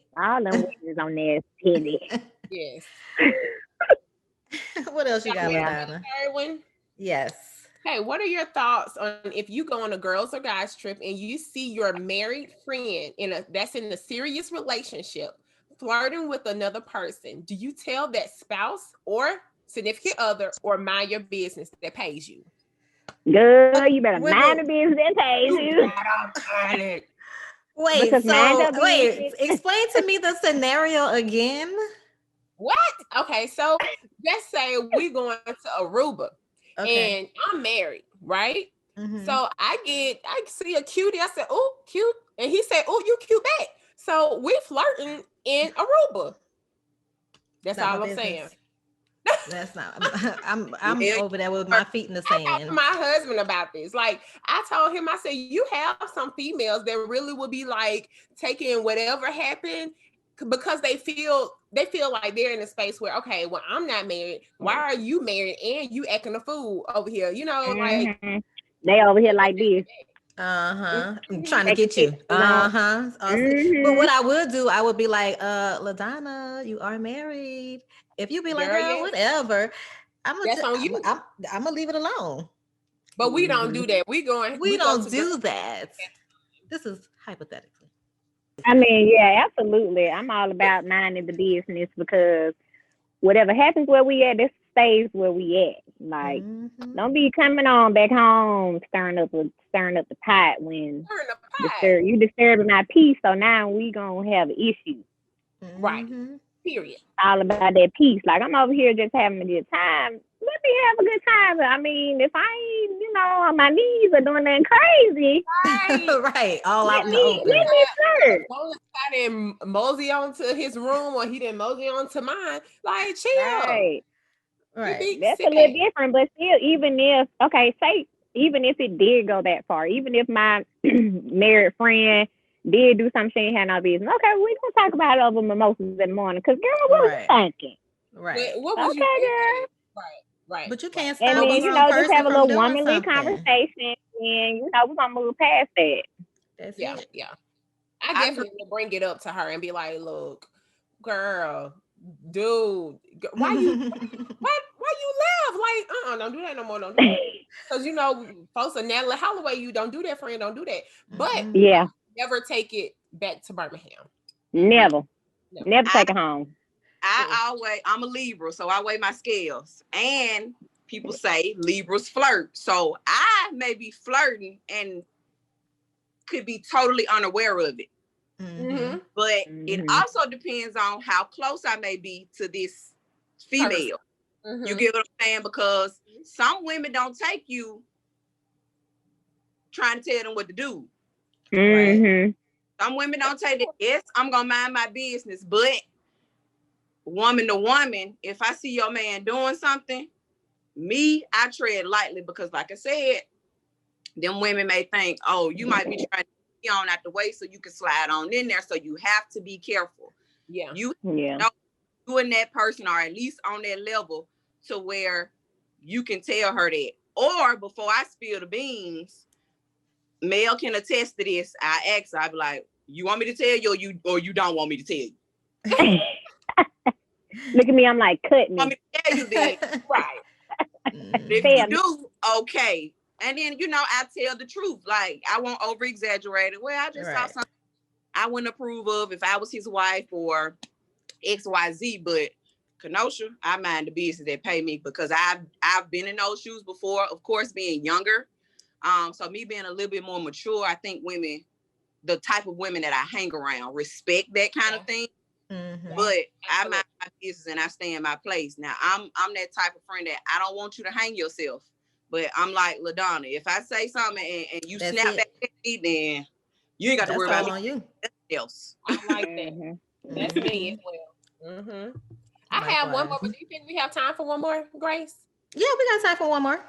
witches on there is petty. Yes. What else you got, LaDonna? Yes. Hey, what are your thoughts on if you go on a girls or guys trip and you see your married friend that's in a serious relationship flirting with another person? Do you tell that spouse or significant other or mind your business that pays you? Girl, you better mind the business that pays you. Wait, explain to me the scenario again. What? Okay, so let's say we're going to Aruba and I'm married, right? So I see a cutie. I said, "Oh, cute," and he said, "Oh, you cute back." So we're flirting in Aruba. That's all I'm saying. That's not. I'm over there with my feet in the sand. I talked to my husband about this. Like I told him, I said, you have some females that really would be like taking whatever happened because they feel like they're in a space where, okay, well, I'm not married. Why are you married and you acting a fool over here? You know, like they over here like this. I'm trying to get you. But what I would do, I would be like, LaDonna, you are married. If you be like, girl, whatever, I'm gonna leave it alone. But we don't do that. We don't do that. This is hypothetically. I mean, yeah, absolutely. I'm all about minding the business because whatever happens where we at, this stays where we at. Like, don't be coming on back home stirring up the pot when you disturbing my peace. So now we gonna have an issue. Right. Period. All about that peace. Like, I'm over here just having a good time. Let me have a good time. I mean, if I ain't, on my knees or doing nothing crazy, right, all out in the open. Let me flirt. I didn't mosey on to his room or he didn't mosey on to mine. Like, chill. Right. That's Sick. a little different, but still, even if it did go that far, even if my married friend did do something she ain't had no business, okay, we gonna talk about it over mimosas in the morning. Cause girl, what was you thinking? Right. What was you thinking? Girl. Right. But you can't stop and then, a just have a little from womanly conversation, and we're gonna move past that. That's it. Yeah. I definitely will bring it up to her and be like, look, girl, dude, why you laugh? Like, don't do that no more. Don't do that. Because folks are Natalie Holloway, you don't do that, friend, don't do that. But never take it back to Birmingham. Never take it home. I'm a Libra, so I weigh my scales. And people say Libras flirt. So I may be flirting and could be totally unaware of it. Mm-hmm. But it also depends on how close I may be to this female. Mm-hmm. You get what I'm saying? Because some women don't take you trying to tell them what to do. Mm-hmm. Right? Some women don't take it. Yes, I'm gonna mind my business, but woman to woman, if I see your man doing something, I tread lightly because, like I said, them women may think, oh, you might be trying to get on out the way so you can slide on in there. So you have to be careful. Yeah. You and that person are at least on that level to where you can tell her that. Or before I spill the beans, Mel can attest to this. I ask her, I be like, you want me to tell you or you don't want me to tell you? Look at me, I'm like, cut me. Want me to tell you that? Right. If you do, okay. And then, I tell the truth. Like, I won't over exaggerate it. Well, I just saw something I wouldn't approve of if I was his wife or XYZ. But Kenosha, I mind the business that pay me because I've been in those shoes before. Of course, being younger. So me being a little bit more mature, I think women, the type of women that I hang around, respect that kind of thing. Mm-hmm. But I mind my business and I stay in my place. Now I'm that type of friend that I don't want you to hang yourself. But I'm like LaDonna, if I say something and you snap back at me, then you ain't got to worry about me. You. Else. I like that. Mm-hmm. That's me as well. Mm-hmm. I have one more, but do you think we have time for one more, Grace? Yeah, we got time for one more.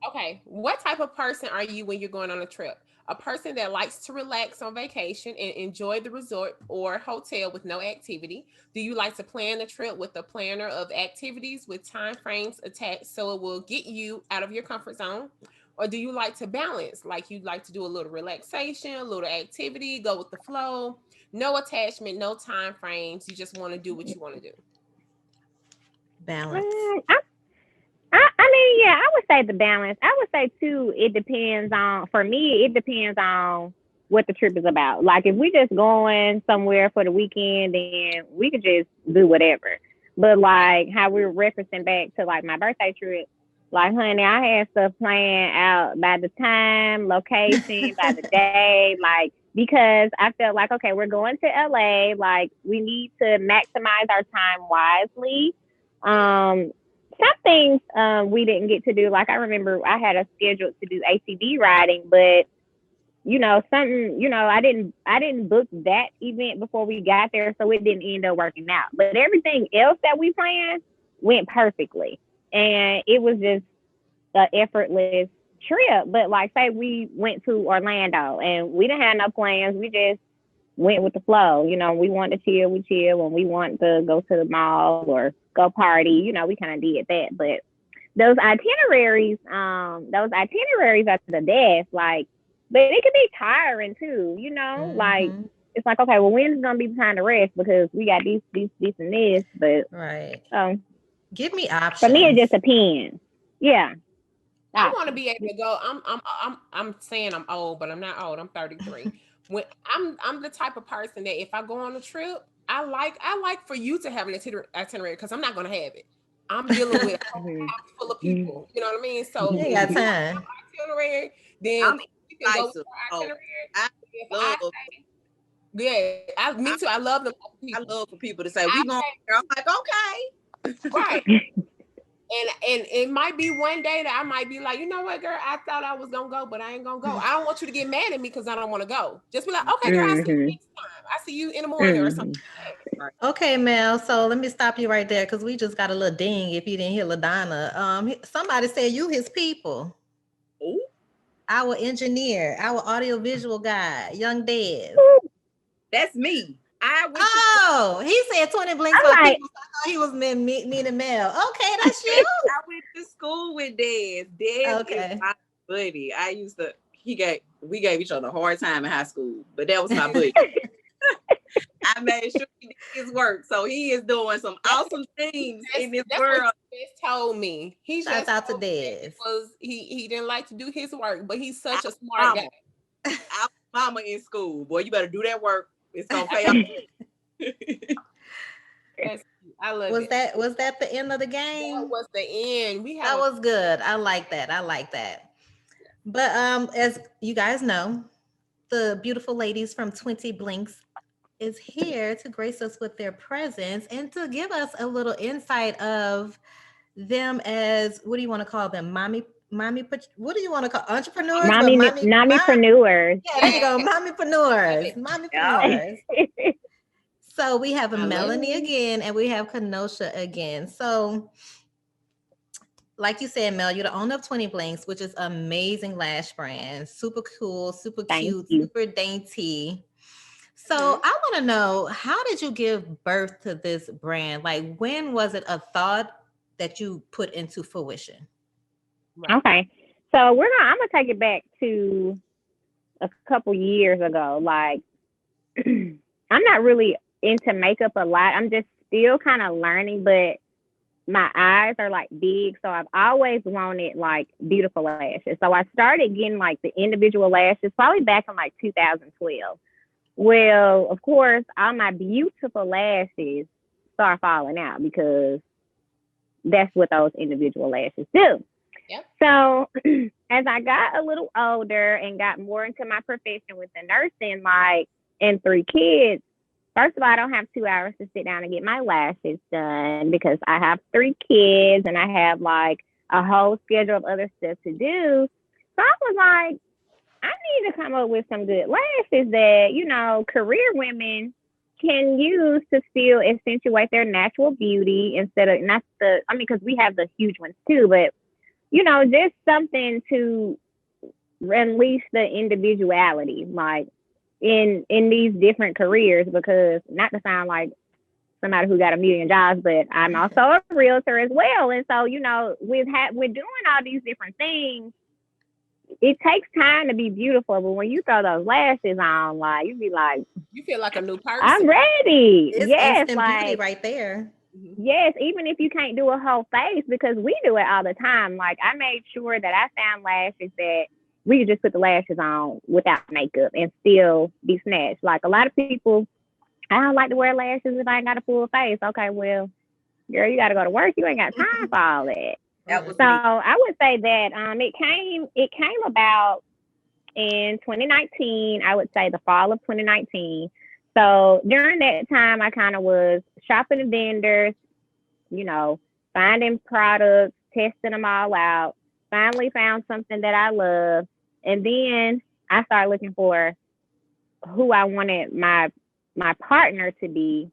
Okay. What type of person are you when you're going on a trip? A person that likes to relax on vacation and enjoy the resort or hotel with no activity? Do you like to plan the trip with a planner of activities with time frames attached so it will get you out of your comfort zone? Or do you like to balance? Like you like to do a little relaxation, a little activity, go with the flow, no attachment, no time frames. You just want to do what you want to do. Balance. I would say the balance. I would say too, it depends on what the trip is about. Like if we just going somewhere for the weekend, then we could just do whatever. But like how we were referencing back to like my birthday trip, like honey, I had stuff planned out by the time, location, by the day, like because I felt like, okay, we're going to LA, like we need to maximize our time wisely. Some things we didn't get to do. Like I remember I had a schedule to do ATV riding, but I didn't book that event before we got there, so it didn't end up working out. But everything else that we planned went perfectly, and it was just an effortless trip. But like say we went to Orlando and we didn't have no plans, we just went with the flow. We wanted to chill, we chill. When we want to go to the mall or go party, we kind of did that. But those itineraries are the best. Like, but it can be tiring too, like it's like, okay, well, when is gonna be time to rest because we got this and this. But give me options. For me, it just depends. Yeah. I want to be able to go. I'm saying I'm old, but I'm not old. I'm 33. When I'm the type of person that if I go on a trip, I like for you to have an itinerary because I'm not gonna have it. I'm dealing with a house full of people. You know what I mean? So you got time. Itinerary, then we can go with our itinerary. Me too. I love them. I love for people to say, we going there. I'm like, okay. Right. And it might be one day that I might be like, you know what, girl, I thought I was gonna go, but I ain't gonna go. I don't want you to get mad at me because I don't want to go. Just be like, okay, girl, I see you next time. I see you in the morning or something. Okay, Mel. So let me stop you right there because we just got a little ding if you didn't hear LaDonna. Somebody said you his people. Ooh. Our engineer, our audiovisual guy, Young Dez. That's me. He said 20 Blinks for like, people. So I thought he was meaning Mel. Okay, that's you. I went to school with Dez. Dez is my buddy. We gave each other a hard time in high school, but that was my buddy. I made sure he did his work. So he is doing some awesome things in this world. What he just told me. He Shouts just out to Dez. He didn't like to do his work, but he's such a smart guy. Our mama in school. Boy, you better do that work. It's gonna pay off. I love it. Was that the end of the game? That was the end. That was good. I like that. But as you guys know, the beautiful ladies from 20 Blinks is here to grace us with their presence and to give us a little insight of them as, what do you want to call them? What do you want to call entrepreneurs? Mompreneurs. Yeah, there you go. Mompreneurs. So we have a Melanie again, and we have Kenosha again. So, like you said, Mel, you're the owner of 20 Blinks, which is amazing lash brand. Super cool, super cute, super dainty. So I want to know, how did you give birth to this brand? Like, when was it a thought that you put into fruition? Right. Okay. So I'm gonna take it back to a couple years ago. Like, I'm not really into makeup a lot. I'm just still kind of learning, but my eyes are like big. So I've always wanted like beautiful lashes. So I started getting like the individual lashes probably back in like 2012. Well, of course, all my beautiful lashes start falling out because that's what those individual lashes do. Yep. So as I got a little older and got more into my profession with the nursing, like, and 3 kids, first of all, I don't have 2 hours to sit down and get my lashes done because I have 3 kids and I have like a whole schedule of other stuff to do. So I was like, I need to come up with some good lashes that, you know, career women can use to still accentuate their natural beauty instead of, because we have the huge ones too, but, you know, just something to release the individuality, like in these different careers, because not to sound like somebody who got a million jobs, but I'm also a realtor as well. And so, you know, with doing all these different things, it takes time to be beautiful, but when you throw those lashes on, like, you be like, you feel like a new person. I'm ready. It's instant beauty right there. Yes, even if you can't do a whole face, because we do it all the time. Like, I made sure that I found lashes that we could just put the lashes on without makeup and still be snatched. Like, a lot of people, I don't like to wear lashes if I ain't got a full face. Okay, well, girl, you got to go to work. You ain't got time for all that. So I would say that it came about in 2019. I would say the fall of 2019. So during that time, I kind of was shopping at vendors, you know, finding products, testing them all out. Finally found something that I love, and then I started looking for who I wanted my partner to be.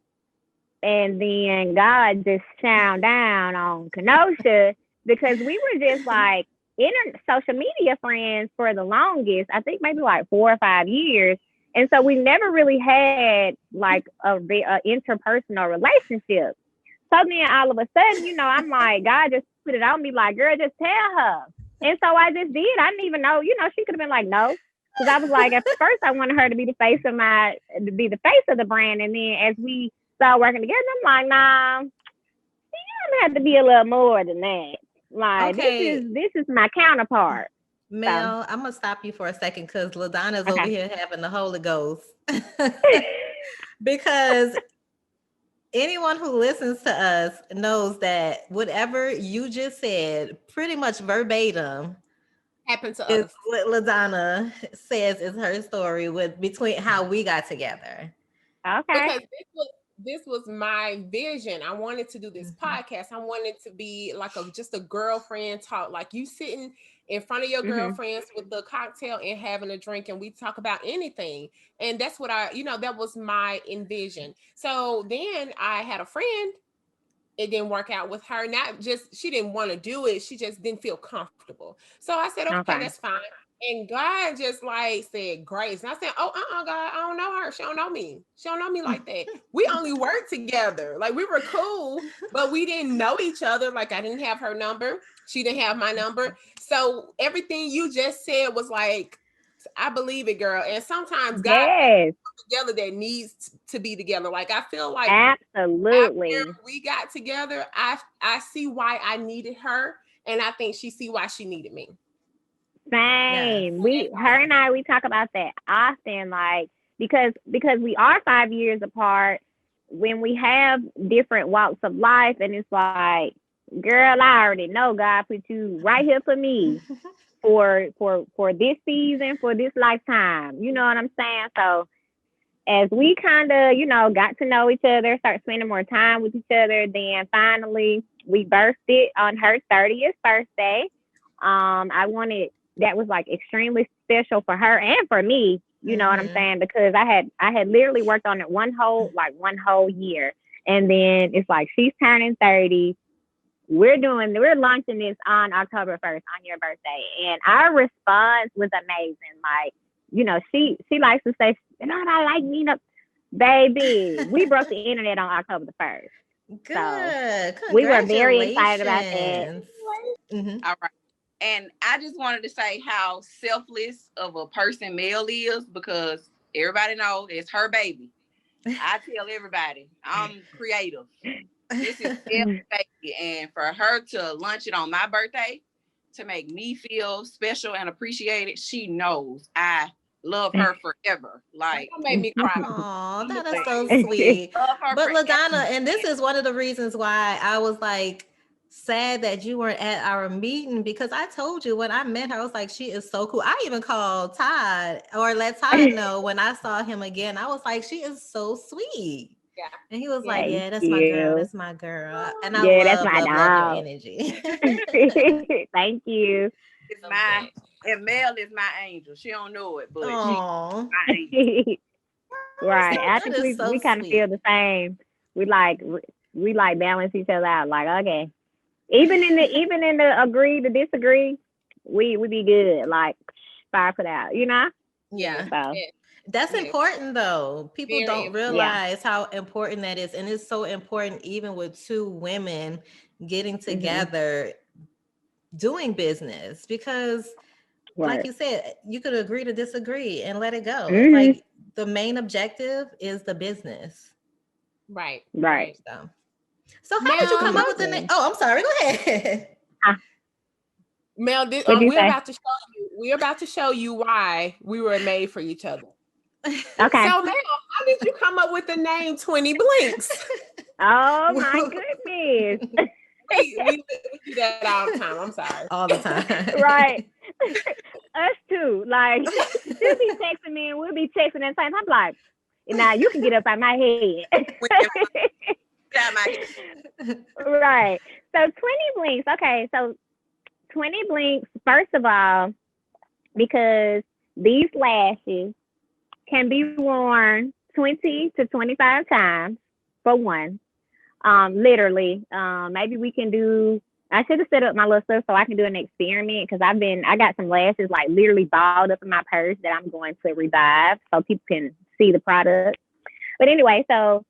And then God just shound down on Kenosha. Because we were just like social media friends for the longest, I think maybe like 4 or 5 years. And so we never really had like a interpersonal relationship. So then all of a sudden, you know, I'm like, God just put it on me like, girl, just tell her. And so I just did. I didn't even know, you know, she could have been like, no. Because I was like, at first I wanted her to be the face of the brand. And then as we started working together, I'm like, nah, you don't have to be a little more than that. Like, okay. This is my counterpart. Mel, I'm gonna stop you for a second because LaDonna's over here having the Holy Ghost. Because anyone who listens to us knows that whatever you just said, pretty much verbatim, happened to is us. what LaDonna says is her story between how we got together. Okay. Because this was my vision. I wanted to do this podcast. I wanted to be like just a girlfriend talk, like you sitting in front of your girlfriends with the cocktail and having a drink, and we talk about anything. And that's what that was my envision. So then I had a friend. It didn't work out with her. Not just she didn't want to do it. She just didn't feel comfortable. So I said, okay, that's fine. And God just like said grace. And I said, oh, God, I don't know her. She don't know me. She don't know me like that. We only worked together. Like we were cool, but we didn't know each other. Like I didn't have her number. She didn't have my number. So everything you just said was like, I believe it, girl. And sometimes God together that needs to be together. Like I feel like absolutely after we got together, I see why I needed her, and I think she see why she needed me. Same. Her and I, we talk about that often, like because we are 5 years apart. When we have different walks of life, and it's like, girl, I already know God put you right here for me for this season, for this lifetime. You know what I'm saying? So as we kind of, got to know each other, start spending more time with each other, then finally we birthed it on her 30th birthday. That was like extremely special for her and for me, you know what I'm saying? Because I had literally worked on it one whole year. And then it's like, she's turning 30. We're launching this on October 1st on your birthday. And our response was amazing. Like, she likes to say, I like me up. Baby, we broke the internet on October the 1st. Good. So we were very excited about that. All right. And I just wanted to say how selfless of a person Mel is, because everybody knows it's her baby. I tell everybody, I'm creative. This is Mel's baby. And for her to launch it on my birthday, to make me feel special and appreciated, she knows I love her forever. Like, that made me cry. Oh, that is so sweet. But LaDonna, and this is one of the reasons why I was like sad that you weren't at our meeting, because I told you when I met her, I was like, she is so cool. I even called Todd or let Todd know when I saw him again. I was like, she is so sweet. Yeah. And he was like, yeah, that's my girl. That's my girl. And I love your energy. Thank you. And Mel is my angel. She don't know it, but she's my angel. Right. I think we kind of feel the same. We like balance each other out. Like, okay. Even in the agree to disagree, we be good. Like, fire put out, Yeah. So. That's important though. People don't realize how important that is. And it's so important even with two women getting together doing business, because like you said, you could agree to disagree and let it go. Like the main objective is the business. Right. So how did you come up with the name? Oh, I'm sorry. Go ahead. Mel, we're about to show you why we were made for each other. Okay. So Mel, how did you come up with the name 20 Blinks? Oh my goodness. we do that all the time. I'm sorry. All the time. Right. Us too. Like, she'll be texting me and we'll be texting at the same time. I'm like, now you can get up out my head. Right. So 20 Blinks. Okay. So 20 Blinks, first of all, because these lashes can be worn 20 to 25 times for one. Literally. Maybe we can do, I should have set up my little stuff so I can do an experiment, because I got some lashes like literally balled up in my purse that I'm going to revive so people can see the product. But anyway, so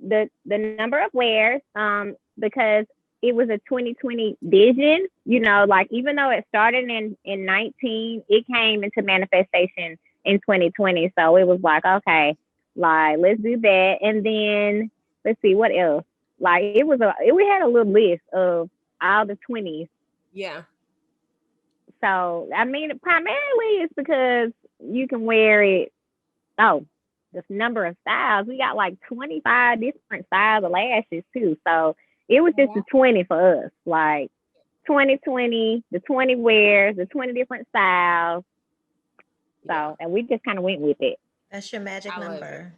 the number of wears, because it was a 2020 vision, like even though it started in 19, it came into manifestation in 2020. So it was like, okay, like let's do that. And then let's see what else. Like we had a little list of all the 20s. Yeah. So I mean, primarily it's because you can wear it. Oh, this number of styles. We got like 25 different styles of lashes too. So it was just a 20 for us. Like, 2020, the 20 wears, the 20 different styles. So, and we just kind of went with it. That's your magic number.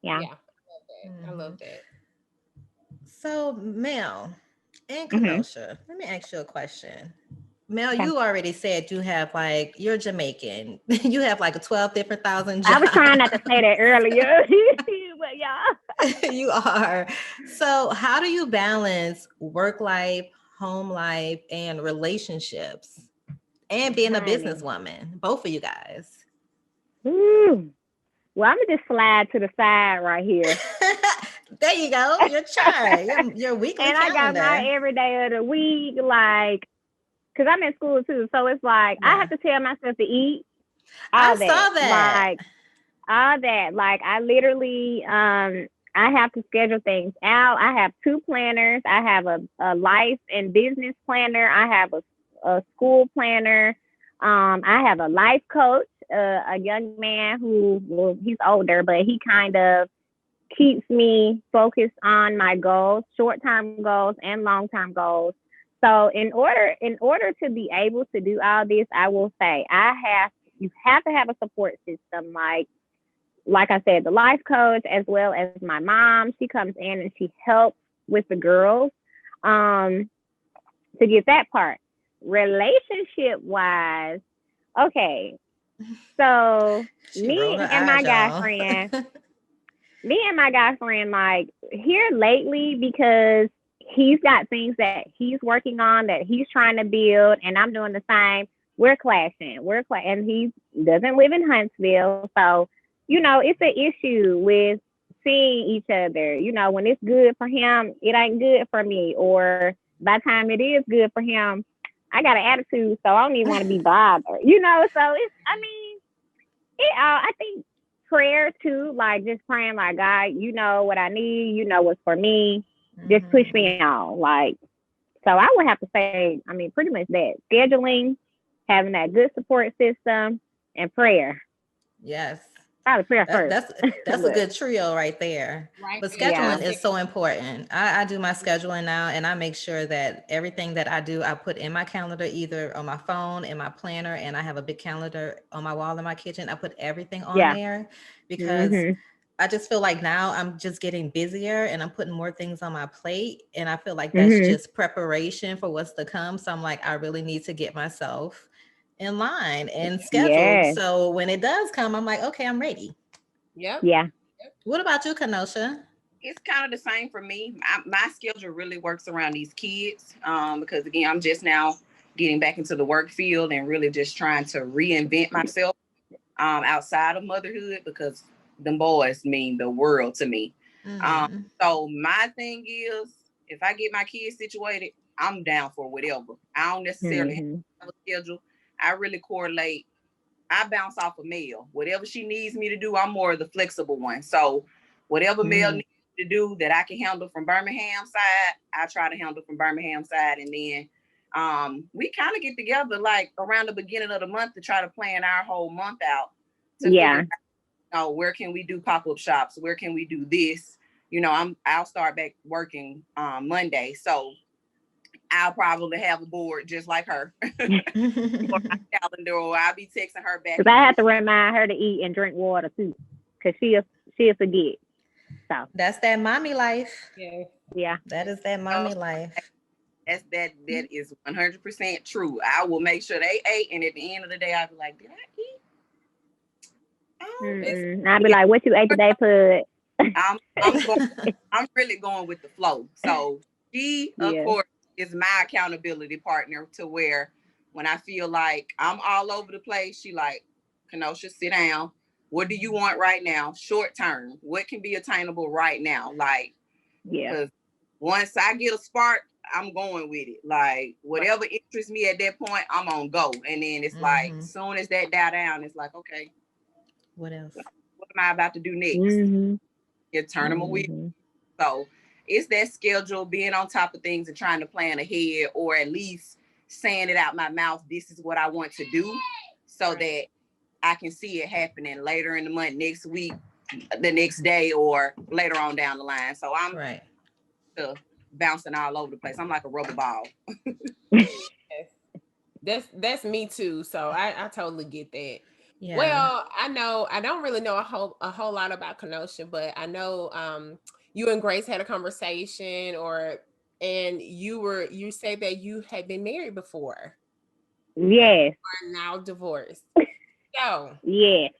Yeah. I love that. So, Mel and Kenosha, let me ask you a question. Mel, you already said you have like, you're Jamaican. You have like 12 different thousand jobs. I was trying not to say that earlier, but yeah. You are. So how do you balance work life, home life, and relationships and being a businesswoman? Both of you guys. Ooh. Well, I'm gonna just slide to the side right here. There you go. Your chart, your weekly and calendar. I got my every day of the week, like, because I'm in school too. So it's like, I have to tell myself to eat. I saw that. Like, all that. Like, I literally, I have to schedule things out. I have 2 planners. I have a life and business planner. I have a school planner. I have a life coach, a young man who, well, he's older, but he kind of keeps me focused on my goals, short-term goals and long-term goals. So in order to be able to do all this, I will say you have to have a support system. Like I said, the life coach, as well as my mom, she comes in and she helps with the girls to get that part. Relationship wise, okay. So me and my guy friend, like, here lately, because he's got things that he's working on that he's trying to build, and I'm doing the same. We're clashing. And he doesn't live in Huntsville, so it's an issue with seeing each other. When it's good for him, it ain't good for me, or by the time it is good for him, I got an attitude, so I don't even want to be bothered. So it's, I think prayer too, like just praying like, God, you know what I need, you know what's for me, just push me on. Like, so I would have to say, pretty much that. Scheduling, having that good support system, and prayer. Yes. Probably prayer first. That's a good trio right there. Right. But scheduling is so important. I do my scheduling now, and I make sure that everything that I do, I put in my calendar, either on my phone, in my planner, and I have a big calendar on my wall in my kitchen. I put everything on there because I just feel like now I'm just getting busier and I'm putting more things on my plate. And I feel like that's just preparation for what's to come. So I'm like, I really need to get myself in line and scheduled. So when it does come, I'm like, okay, I'm ready. Yep. Yeah. What about you, Kenosha? It's kind of the same for me. My schedule really works around these kids because, again, I'm just now getting back into the work field and really just trying to reinvent myself outside of motherhood, because them boys mean the world to me. So my thing is, if I get my kids situated, I'm down for whatever. I don't necessarily have a schedule. I really correlate. I bounce off of Mel. Whatever she needs me to do, I'm more of the flexible one. So whatever Mel needs to do that I can handle from Birmingham side, I try to handle from Birmingham side. And then we kind of get together like around the beginning of the month to try to plan our whole month out. Figure out, where can we do pop-up shops? Where can we do this? I'll start back working Monday. So I'll probably have a board just like her or my calendar, or I'll be texting her back. Because I have to remind her to eat and drink water too, because she'll forget. So that's that mommy life. Yeah. That is that mommy life. That is 100% true. I will make sure they ate, and at the end of the day, I'll be like, did I eat? I'll be like, what you ate today, Pud? I'm really going with the flow. So she, of course, is my accountability partner, to where when I feel like I'm all over the place, she like, Kenosha, sit down. What do you want right now? Short term. What can be attainable right now? Like, because once I get a spark, I'm going with it. Like, whatever interests me at that point, I'm on go. And then it's like, as soon as that die down, it's like, okay, what else? What am I about to do next? You turn them away. So it's that schedule, being on top of things and trying to plan ahead, or at least saying it out my mouth. This is what I want to do, so that I can see it happening later in the month, next week, the next day, or later on down the line. So I'm bouncing all over the place. I'm like a rubber ball. That's me too. So I totally get that. Yeah. Well, I know I don't really know a whole lot about Kenosha, but I know you and Grace had a conversation, and you said that you had been married before. Yes. Are now divorced. So Yes.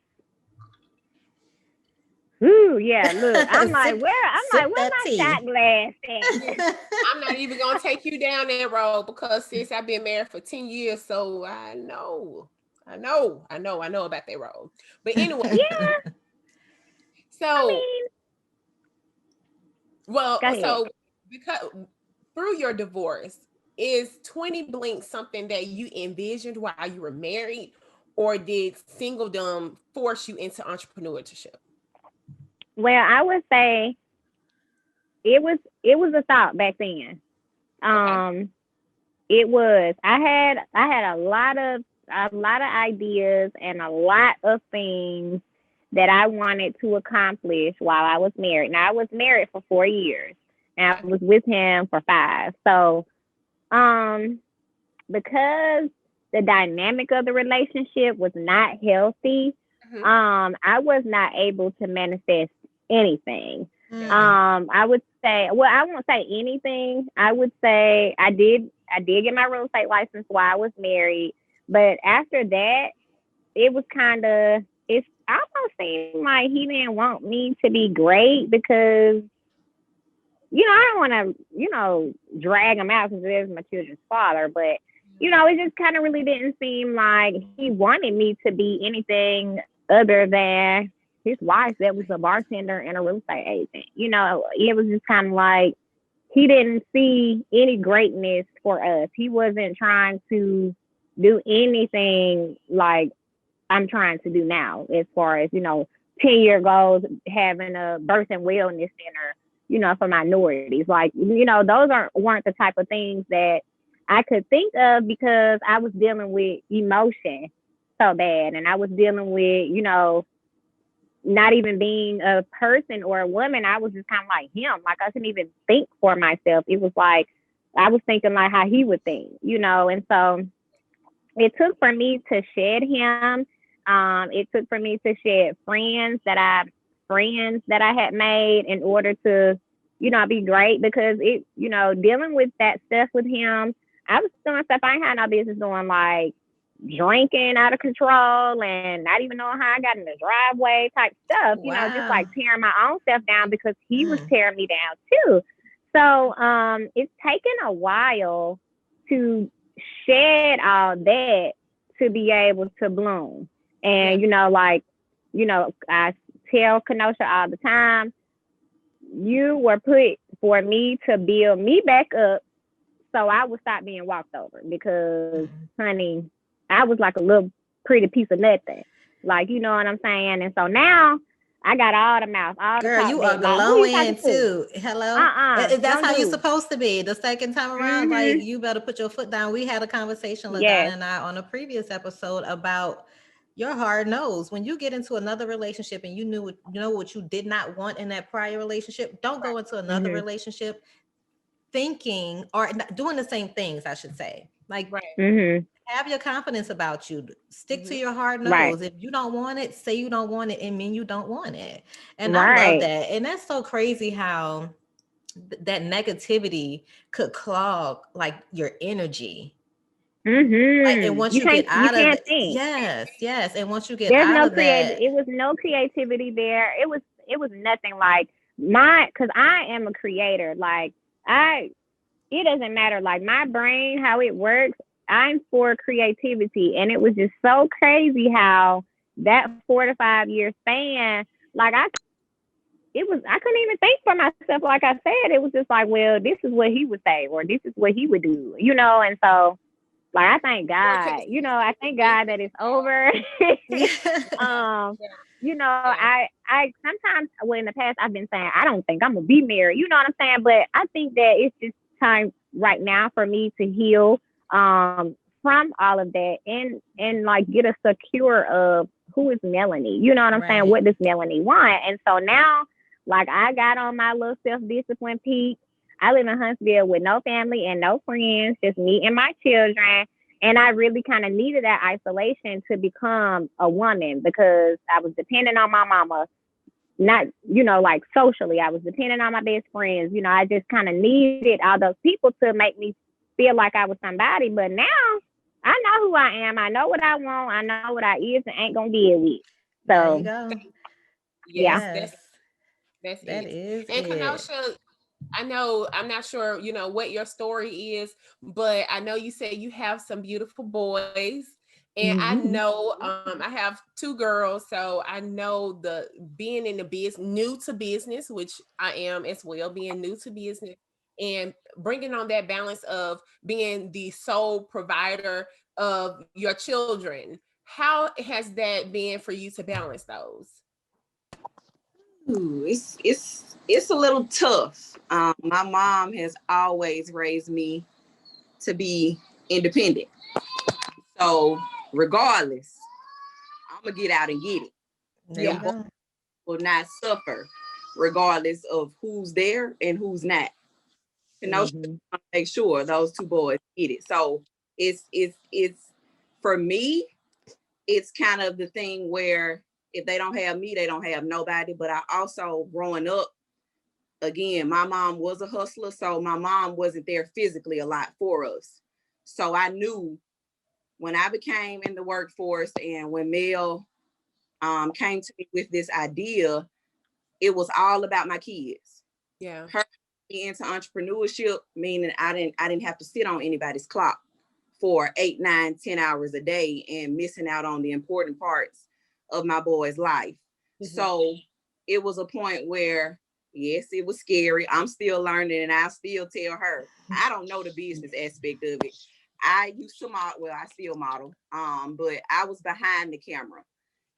Ooh, yeah. Look, I'm like, Sip- where sip my that tea. shot glass at? I'm not even gonna take you down that road because sis, I've been married for 10 years, so I know about that road. But anyway, Yeah. I so mean, well, go ahead. so because through your divorce, is 20 Blinks something that you envisioned while you were married, or did singledom force you into entrepreneurship? Well, I would say it was a thought back then. Okay. It was. I had a lot of ideas and a lot of things that I wanted to accomplish while I was married. Now I was married for 4 years and I was with him for 5. So because the dynamic of the relationship was not healthy, I was not able to manifest anything. I would say, well, I won't say anything. I would say I did get my real estate license while I was married, but after that, it was it almost seemed like he didn't want me to be great because, I don't want to, drag him out because there's my children's father, but it just kind of really didn't seem like he wanted me to be anything other than his wife that was a bartender and a real estate agent. It was just kind of like he didn't see any greatness for us. He wasn't trying to do anything like I'm trying to do now, as far as, 10-year goals, having a birth and wellness center, for minorities. Like, those weren't the type of things that I could think of because I was dealing with emotion so bad. And I was dealing with, not even being a person or a woman. I was just kind of like him. Like, I couldn't even think for myself. It was like, I was thinking like how he would think, and so it took for me to shed him. It took for me to shed friends that I had made in order to, be great, because dealing with that stuff with him, I was doing stuff I ain't had no business doing, like drinking out of control and not even knowing how I got in the driveway type stuff, just like tearing my own stuff down because he was tearing me down too. So it's taken a while to shed all that to be able to bloom. And, I tell Kenosha all the time, you were put for me to build me back up so I would stop being walked over because, honey, I was like a little pretty piece of nothing. Like, you know what I'm saying? And so now I got all the mouth, all the Girl, talk. you are glowing too. Hello. That's how you're supposed to be. The second time around, like, you better put your foot down. We had a conversation, LaDonna and I, on a previous episode about your hard nose. When you get into another relationship and you know what you did not want in that prior relationship, don't go into another relationship thinking or doing the same things, I should say. Like, have your confidence about you. Stick to your hard nose. Right. If you don't want it, say you don't want it and mean you don't want it. And I love that. And that's so crazy how that negativity could clog like your energy. Like, and once you get out of it, yes. And once you get out of that, it was no creativity there. It was nothing like because I am a creator. Like it doesn't matter. Like my brain, how it works, I'm for creativity. And it was just so crazy how that 4 to 5 year span, like I couldn't even think for myself. Like I said, it was just like, well, this is what he would say, or this is what he would do, and so like, I thank God, I thank God that it's over. I sometimes, well, in the past, I've been saying, I don't think I'm going to be married. You know what I'm saying? But I think that it's just time right now for me to heal from all of that and like get a secure of who is Melanie. You know what I'm saying? What does Melanie want? And so now, like, I got on my little self-discipline peak. I live in Huntsville with no family and no friends, just me and my children. And I really kind of needed that isolation to become a woman because I was dependent on my mama, not, like socially. I was dependent on my best friends. I just kind of needed all those people to make me feel like I was somebody. But now I know who I am. I know what I want. I know what I is and ain't going to deal with. There you So, go. Yes, yeah. that's That it. is And it. Kenosha, I know, I'm not sure, what your story is, but I know you said you have some beautiful boys. And I know I have 2 girls, so I know the being in the business, new to business, which I am as well, being new to business and bringing on that balance of being the sole provider of your children. How has that been for you to balance those? Ooh, it's a little tough. My mom has always raised me to be independent. So regardless, I'm gonna get out and get it. There Them you boys go. will not suffer, regardless of who's there and who's not. And those make sure those 2 boys get it. So it's for me. It's kind of the thing where if they don't have me, they don't have nobody. But I also growing up, again, my mom was a hustler, so my mom wasn't there physically a lot for us. So I knew when I became in the workforce and when Mel came to me with this idea, it was all about my kids. Yeah. Her into entrepreneurship, meaning I didn't have to sit on anybody's clock for 8, 9, 10 hours a day and missing out on the important parts of my boy's life. So it was a point where, yes, it was scary. I'm still learning and I still tell her, I don't know the business aspect of it. I used to model, well, I still model, but I was behind the camera.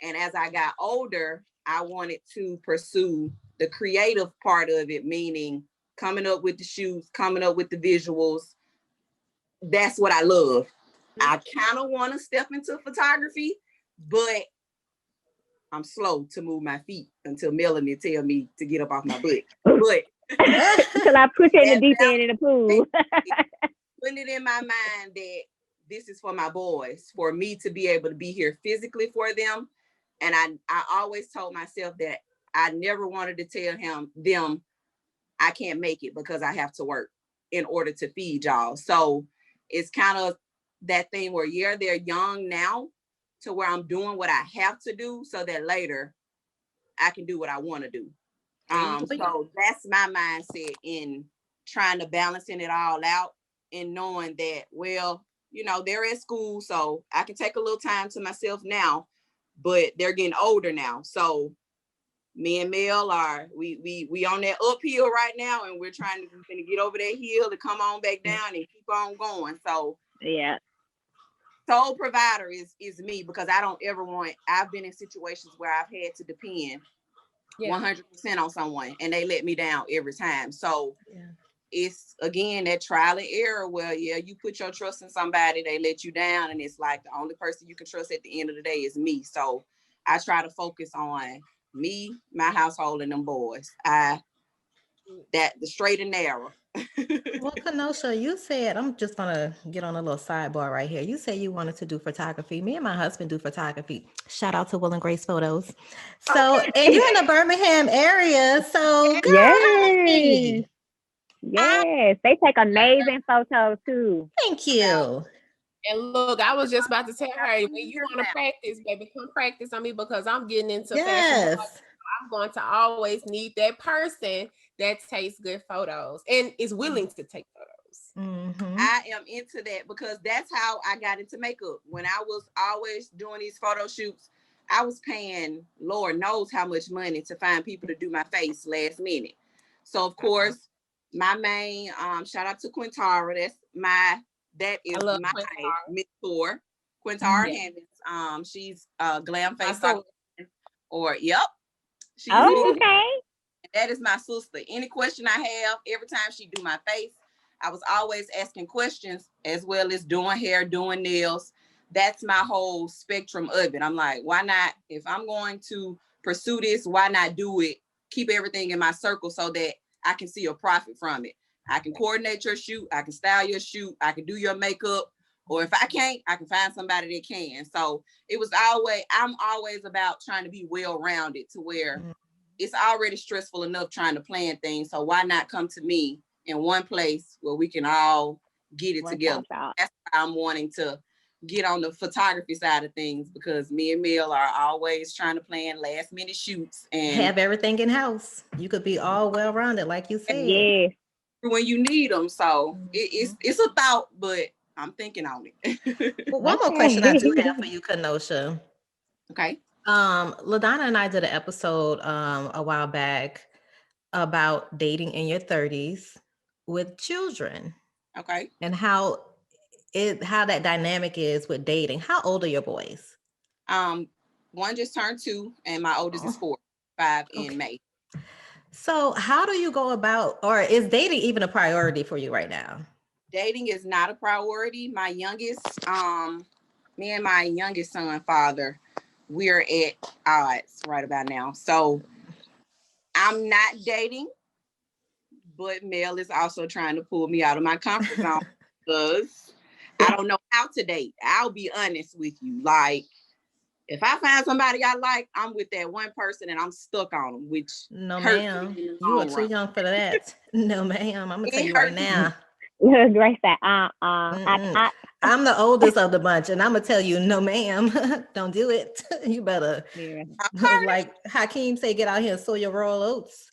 And as I got older, I wanted to pursue the creative part of it, meaning coming up with the shoots, coming up with the visuals. That's what I love. I kind of want to step into photography, but I'm slow to move my feet until Melanie tell me to get up off my butt. But until I push in the deep end of the pool. Putting it in my mind that this is for my boys, for me to be able to be here physically for them. And I always told myself that I never wanted to tell them I can't make it because I have to work in order to feed y'all. So it's kind of that thing where, yeah, they're young now to where I'm doing what I have to do so that later I can do what I want to do. So that's my mindset in trying to balancing it all out and knowing that, well, they're at school, so I can take a little time to myself now, but they're getting older now. So me and Mel we on that uphill right now, and we're trying to get over that hill to come on back down and keep on going. So yeah, sole provider is me, because I don't ever want. I've been in situations where I've had to depend 100% on someone, and they let me down every time. So it's again that trial and error where you put your trust in somebody, they let you down, and it's like the only person you can trust at the end of the day is me. So I try to focus on me, my household, and them boys. The straight and narrow. Well, Kenosha, you said, I'm just gonna get on a little sidebar right here. You said you wanted to do photography. Me and my husband do photography. Shout out to Will and Grace Photos. So, and you're in the Birmingham area. So, girl, holla at me. Yes, they take amazing photos too. Thank you. And look, I was just about to tell her, when you want to practice, baby, come practice on me, because I'm getting into fashion. I'm going to always need that person that takes good photos and is willing to take photos. I am into that because that's how I got into makeup. When I was always doing these photo shoots, I was paying Lord knows how much money to find people to do my face last minute. So of course, my main shout out to Quintara. That is my mentor, Quintara Hammonds. She's Glam Face, or she's okay. That is my sister. Any question I have, every time she do my face, I was always asking questions, as well as doing hair, doing nails. That's my whole spectrum of it. I'm like, why not? If I'm going to pursue this, why not do it? Keep everything in my circle so that I can see a profit from it. I can coordinate your shoot. I can style your shoot. I can do your makeup. Or if I can't, I can find somebody that can. So I'm always about trying to be well-rounded to where it's already stressful enough trying to plan things. So why not come to me in one place where we can all get it together? That's why I'm wanting to get on the photography side of things, because me and Mel are always trying to plan last minute shoots and have everything in house. You could be all well-rounded, like you said. Yeah. When you need them. So it's a thought, but I'm thinking on it. Well, one more question I do have for you, Kenosha. Okay. LaDonna and I did an episode a while back about dating in your 30s with children. Okay. And how that dynamic is with dating. How old are your boys? One just turned 2 and my oldest is 5 in May. So how do you go about, or is dating even a priority for you right now? Dating is not a priority. My youngest, me and my youngest son, father, we're at odds right about now. So I'm not dating, but Mel is also trying to pull me out of my comfort zone because I don't know how to date. I'll be honest with you. Like, if I find somebody I like, I'm with that one person and I'm stuck on them, which no, ma'am. You are too young for that. No, ma'am. I'm gonna tell you right now. Grace said, I'm the oldest of the bunch, and I'm gonna tell you, no, ma'am. Don't do it. You better, like Hakeem say, get out here and sow your royal oats.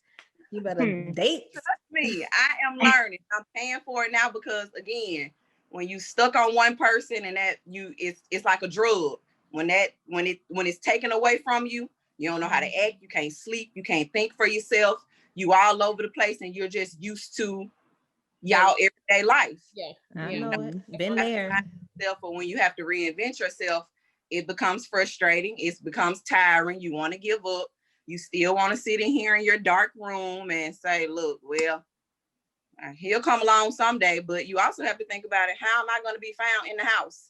You better date. Trust me, I am learning. I'm paying for it now because, again, when you stuck on one person and it's like a drug. When it's taken away from you, you don't know how to act. You can't sleep. You can't think for yourself. You all over the place, and you're just used to y'all everyday life. Yeah, I know it. Been there. But when you have to reinvent yourself, it becomes frustrating. It becomes tiring. You want to give up. You still want to sit in here in your dark room and say, "Look, well, he'll come along someday." But you also have to think about it. How am I going to be found in the house?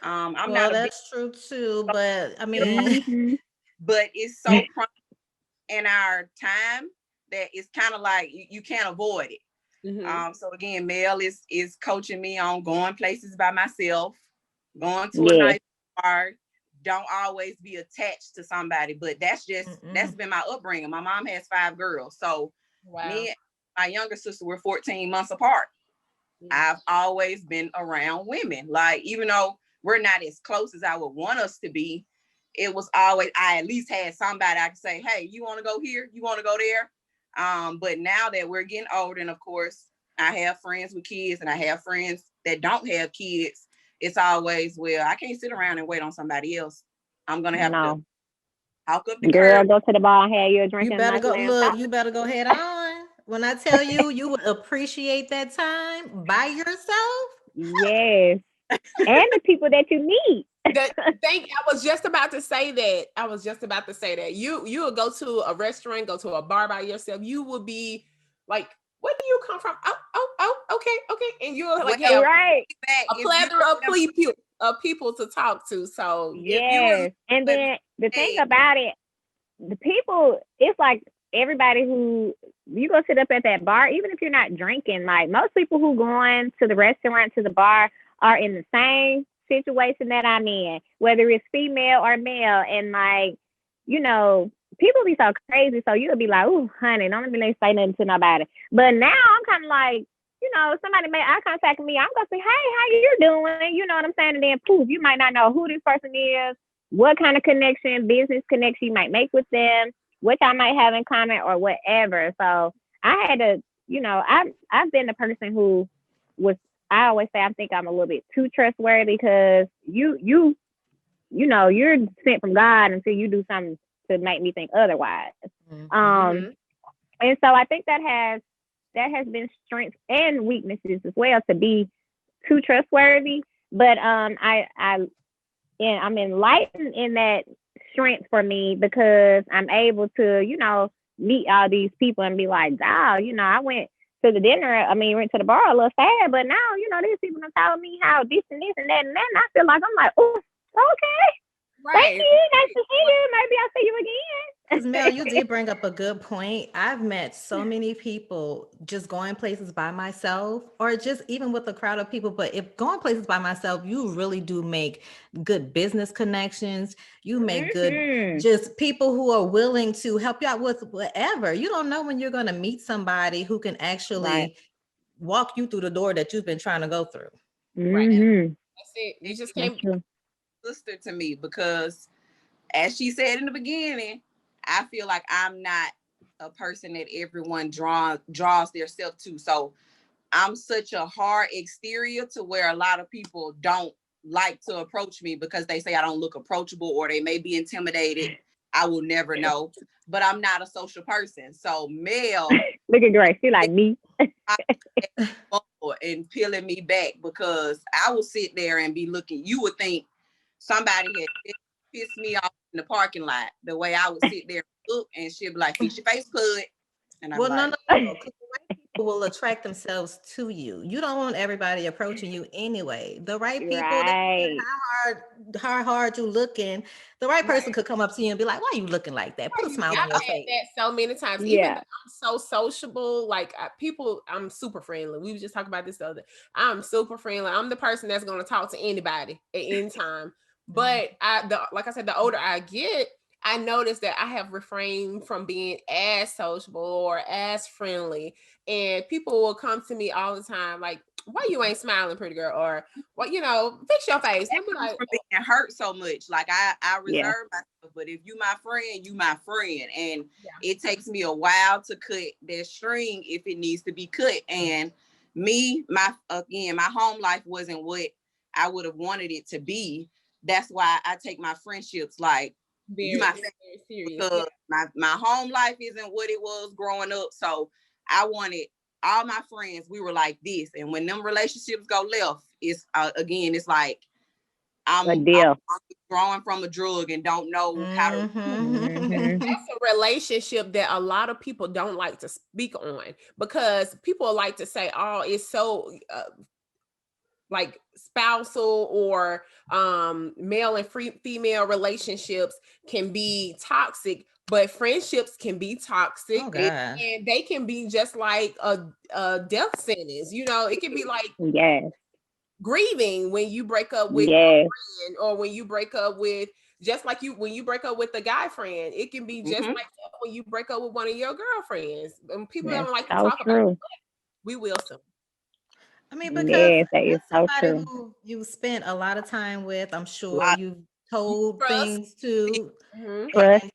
That's true too, but I mean, but it's so in our time that it's kind of like you can't avoid it. So again, Mel is coaching me on going places by myself, going to a nice bar. Don't always be attached to somebody, but that's been my upbringing. My mom has 5 girls, so me and my younger sister were 14 months apart. I've always been around women, like even though we're not as close as I would want us to be, it was always, I at least had somebody I could say, hey, you want to go here? You want to go there? But now that we're getting older, and of course, I have friends with kids and I have friends that don't have kids, it's always, well, I can't sit around and wait on somebody else. I'm going to have to hawk up the curb. Go to the bar and have you a drink. You better go, look, you better go head on. When I tell you, you would appreciate that time by yourself. Yes. And the people that you meet. I was just about to say that. You will go to a restaurant, go to a bar by yourself. You will be like, where do you come from? Oh, okay. And you're like, right. A plethora of people to talk to. So yes. And then the thing about it, the people, it's like everybody who you go sit up at that bar, even if you're not drinking, like most people who going to the restaurant, to the bar, are in the same situation that I'm in, whether it's female or male. And like, you know, people be so crazy. So you'll be like, oh, honey, don't let me say nothing to nobody. But now I'm kind of like, you know, somebody made eye contact with me, I'm going to say, hey, how you doing? You know what I'm saying? And then poof, you might not know who this person is, what kind of connection, business connection you might make with them, what y'all might have in common or whatever. So I had to, you know, I've been the person who was, I always say I think I'm a little bit too trustworthy because you know, you're sent from God until you do something to make me think otherwise. And so I think that has been strengths and weaknesses as well, to be too trustworthy. But I'm enlightened in that strength for me because I'm able to, you know, meet all these people and be like, wow, you know, I went to the went to the bar a little sad, but now, you know, these people are telling me how this and this and that and that, and I feel like, I'm like, oh, okay. Thank you. Nice to see you. Maybe I'll see you again. Because Mel, you did bring up a good point. I've met so many people just going places by myself, or just even with a crowd of people. But if going places by myself, you really do make good business connections. You make good, just people who are willing to help you out with whatever. You don't know when you're going to meet somebody who can actually walk you through the door that you've been trying to go through. Right. That's it. You just can't. Sister to me, because as she said in the beginning, I feel like I'm not a person that everyone draws their self to. So I'm such a hard exterior to where a lot of people don't like to approach me because they say I don't look approachable, or they may be intimidated. I will never know. But I'm not a social person. So Mel, look at Grace, she like me. and peeling me back, because I will sit there and be looking. You would think somebody had pissed me off in the parking lot, the way I would sit there and look, and she'd be like, "Fix your face, pud." And I'm no, like, people will attract themselves to you. You don't want everybody approaching you anyway. The right people, how hard you looking, the right person could come up to you and be like, "Why are you looking like that? Put a smile on your face." That so many times. Even though I'm so sociable, like people, I'm super friendly. We were just talking about this the other day. I'm super friendly. I'm the person that's going to talk to anybody at any time. But like I said, the older I get, I noticed that I have refrained from being as sociable or as friendly. And people will come to me all the time like, "Why you ain't smiling, pretty girl?" Or, "Well, fix your face." And I'm like, for being hurt so much. Like I reserve myself, but if you my friend, you my friend. And it takes me a while to cut that string if it needs to be cut. And my home life wasn't what I would have wanted it to be. That's why I take my friendships like very serious. Because my home life isn't what it was growing up. So I wanted all my friends, we were like this. And when them relationships go left, it's it's like I'm growing from a drug and don't know how to. That's a relationship that a lot of people don't like to speak on, because people like to say, "Oh, it's so like spousal or male and female relationships can be toxic." But friendships can be toxic, and they can be just like a death sentence. It can be like grieving when you break up with a friend, or when you break up with, just like when you break up with a guy friend. It can be just like that when you break up with one of your girlfriends. And people don't like to talk about it, but we will some. I mean, because that's somebody who you spent a lot of time with. I'm sure you've told things to, and have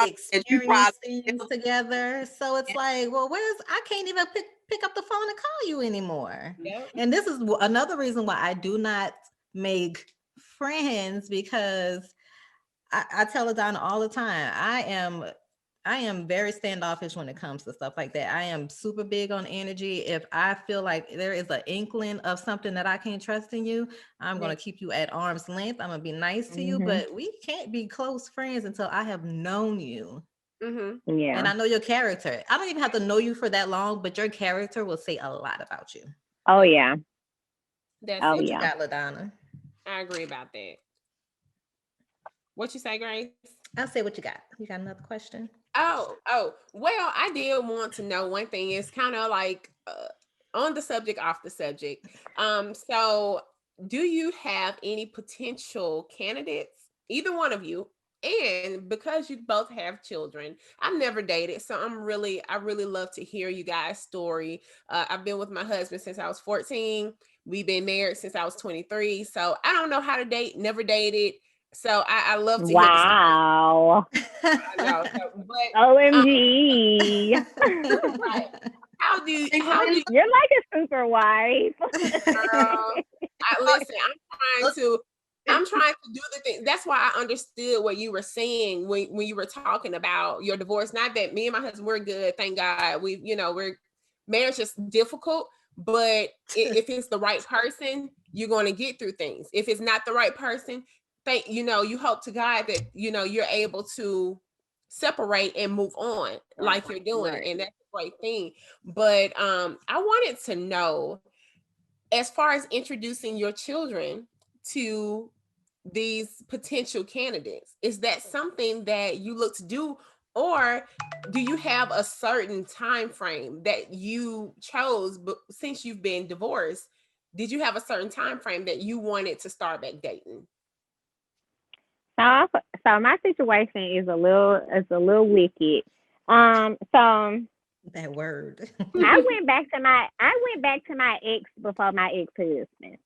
experienced things together. So it's like, well, I can't even pick up the phone and call you anymore. And this is another reason why I do not make friends, because I tell LaDonna all the time, I am very standoffish when it comes to stuff like that. I am super big on energy. If I feel like there is an inkling of something that I can't trust in you, I'm going to keep you at arm's length. I'm going to be nice to you, but we can't be close friends until I have known you. And I know your character. I don't even have to know you for that long, but your character will say a lot about you. Oh, yeah. That's what you got, LaDonna. I agree about that. What you say, Grace? I'll say what you got. You got another question? Oh, well, I did want to know one thing. It's kind of like on the subject, off the subject. So do you have any potential candidates, either one of you? And because you both have children, I've never dated, so I really love to hear you guys' story. I've been with my husband since I was 14. We've been married since I was 23. So I don't know how to date, never dated. So I love to hear the story. I know, but OMG. Right. How do you You're like a super wife. Girl, listen, I'm trying to do the thing. That's why I understood what you were saying when you were talking about your divorce. Not that me and my husband, we're good, thank God. Marriage is difficult, but if it's the right person, you're going to get through things. If it's not the right person, you hope to God that you're able to separate and move on like you're doing, and that's a great thing. But I wanted to know, as far as introducing your children to these potential candidates? Is that something that you look to do, or do you have a certain time frame that you chose? But since you've been divorced, did you have a certain time frame that you wanted to start back dating? So my situation is a little wicked. So That word. I went back to my ex before my ex-husband.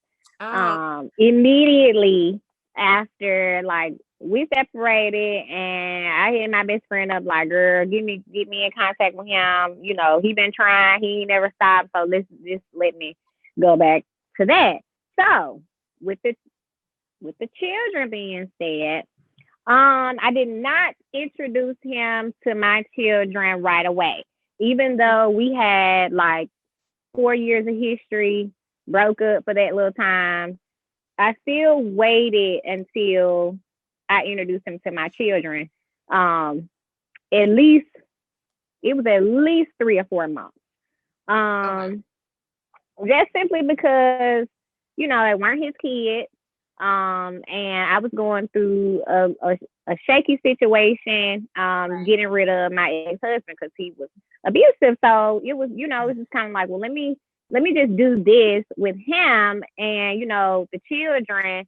Immediately after, like, we separated, and I hit my best friend up like, girl, get me in contact with him. You know, he been trying, he never stopped. So let's just let me go back to that. So with the children being said, I did not introduce him to my children right away, even though we had like 4 years of history, broke up for that little time. I still waited until I introduced him to my children. At least 3 or 4 months. Just simply because, you know, they weren't his kids. And I was going through a shaky situation, getting rid of my ex-husband because he was abusive. So it was, you know, it was just kind of like, well, let me just do this with him, and, you know, the children,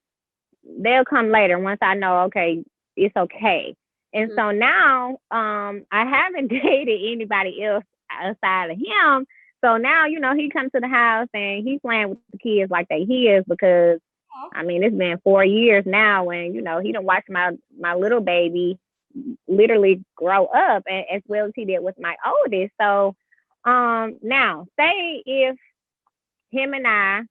they'll come later once I know, okay, it's okay. And so now, I haven't dated anybody else outside of him. So now, you know, he comes to the house and he's playing with the kids like they his, because I mean, it's been 4 years now, and, you know, he done watched my little baby literally grow up, and as well as he did with my oldest. So now, say if him and I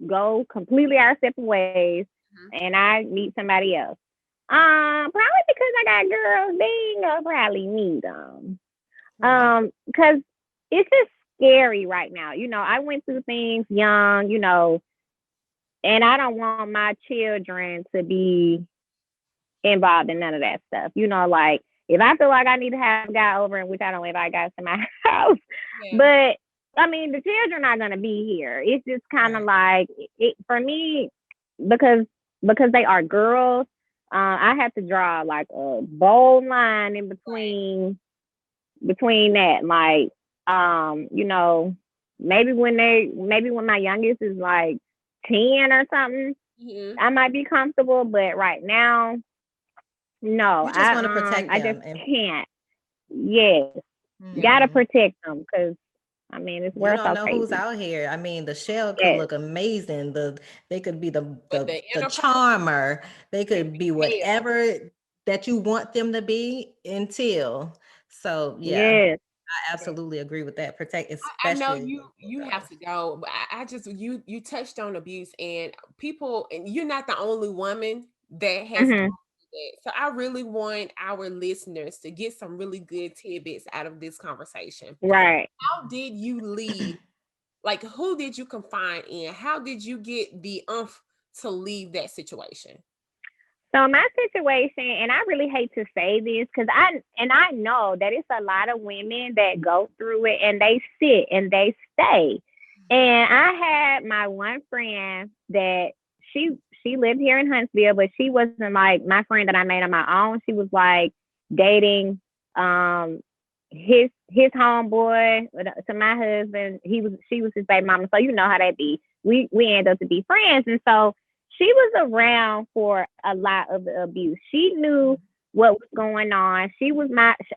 go completely our separate ways, and I meet somebody else, probably because I got girls, they ain't gonna probably meet them, because it's just scary right now. You know, I went through things young, you know, and I don't want my children to be involved in none of that stuff. You know, like, if I feel like I need to have a guy over, in which I don't invite guys to my house, but I mean, the children are going to be here. It's just kind of like, it for me, because they are girls, I have to draw like a bold line in between that. Like, you know, maybe when my youngest is like 10 or something, I might be comfortable, but right now, no. You just want to protect them. I just can't. Yes. Gotta protect them, because I mean, it's worth. You don't know crazy. Who's out here. I mean, the shell could look amazing. They could be the charmer. They could be whatever that you want them to be until. So yes. I absolutely agree with that. Protect, especially. I know you have to go, but I just you touched on abuse, and people, and you're not the only woman that has gone through that. So I really want our listeners to get some really good tidbits out of this conversation. Right. How did you leave? Like, who did you confide in? How did you get the oomph to leave that situation? So my situation, and I really hate to say this, because I know that it's a lot of women that go through it, and they sit and they stay. And I had my one friend that she lived here in Huntsville, but she wasn't like my friend that I made on my own. She was like dating his homeboy to my husband. She was his baby mama. So you know how that be. We end up to be friends, and so she was around for a lot of the abuse. She knew what was going on.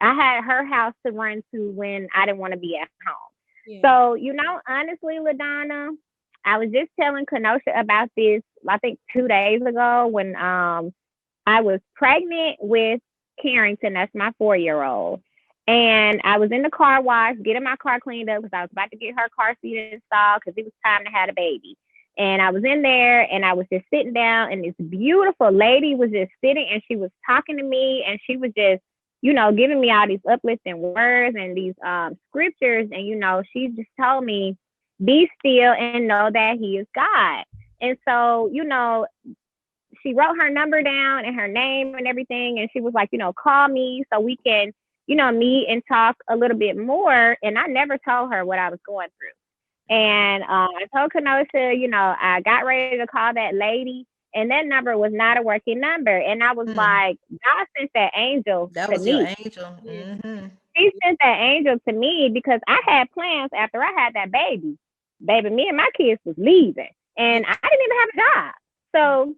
I had her house to run to when I didn't want to be at home. Yeah. So, you know, honestly, LaDonna, I was just telling Kenosha about this, I think 2 days ago, when I was pregnant with Carrington. That's my 4-year-old. And I was in the car wash, getting my car cleaned up because I was about to get her car seat installed because it was time to have a baby. And I was in there, and I was just sitting down, and this beautiful lady was just sitting, and she was talking to me, and she was just, you know, giving me all these uplifting words and these scriptures. And, you know, she just told me, be still and know that he is God. And so, you know, she wrote her number down and her name and everything. And she was like, you know, call me so we can, you know, meet and talk a little bit more. And I never told her what I was going through. And I told Kenosha, you know, I got ready to call that lady, and that number was not a working number. And I was like, God sent that angel That to was me. your angel. Mm-hmm. He sent that angel to me because I had plans after I had that baby. Baby, me and my kids was leaving, and I didn't even have a job. So,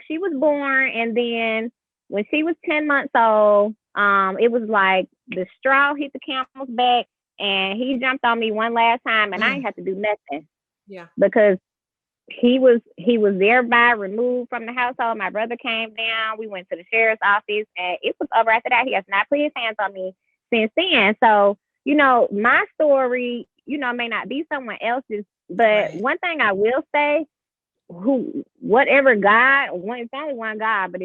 she was born, and then when she was 10 months old, it was like the straw hit the camel's back, and he jumped on me one last time, and I didn't have to do nothing. Yeah. Because he was thereby removed from the household. My brother came down. We went to the sheriff's office, and it was over after that. He has not put his hands on me since then. So, my story, may not be someone else's, but one thing I will say, whatever God, it's only one God, but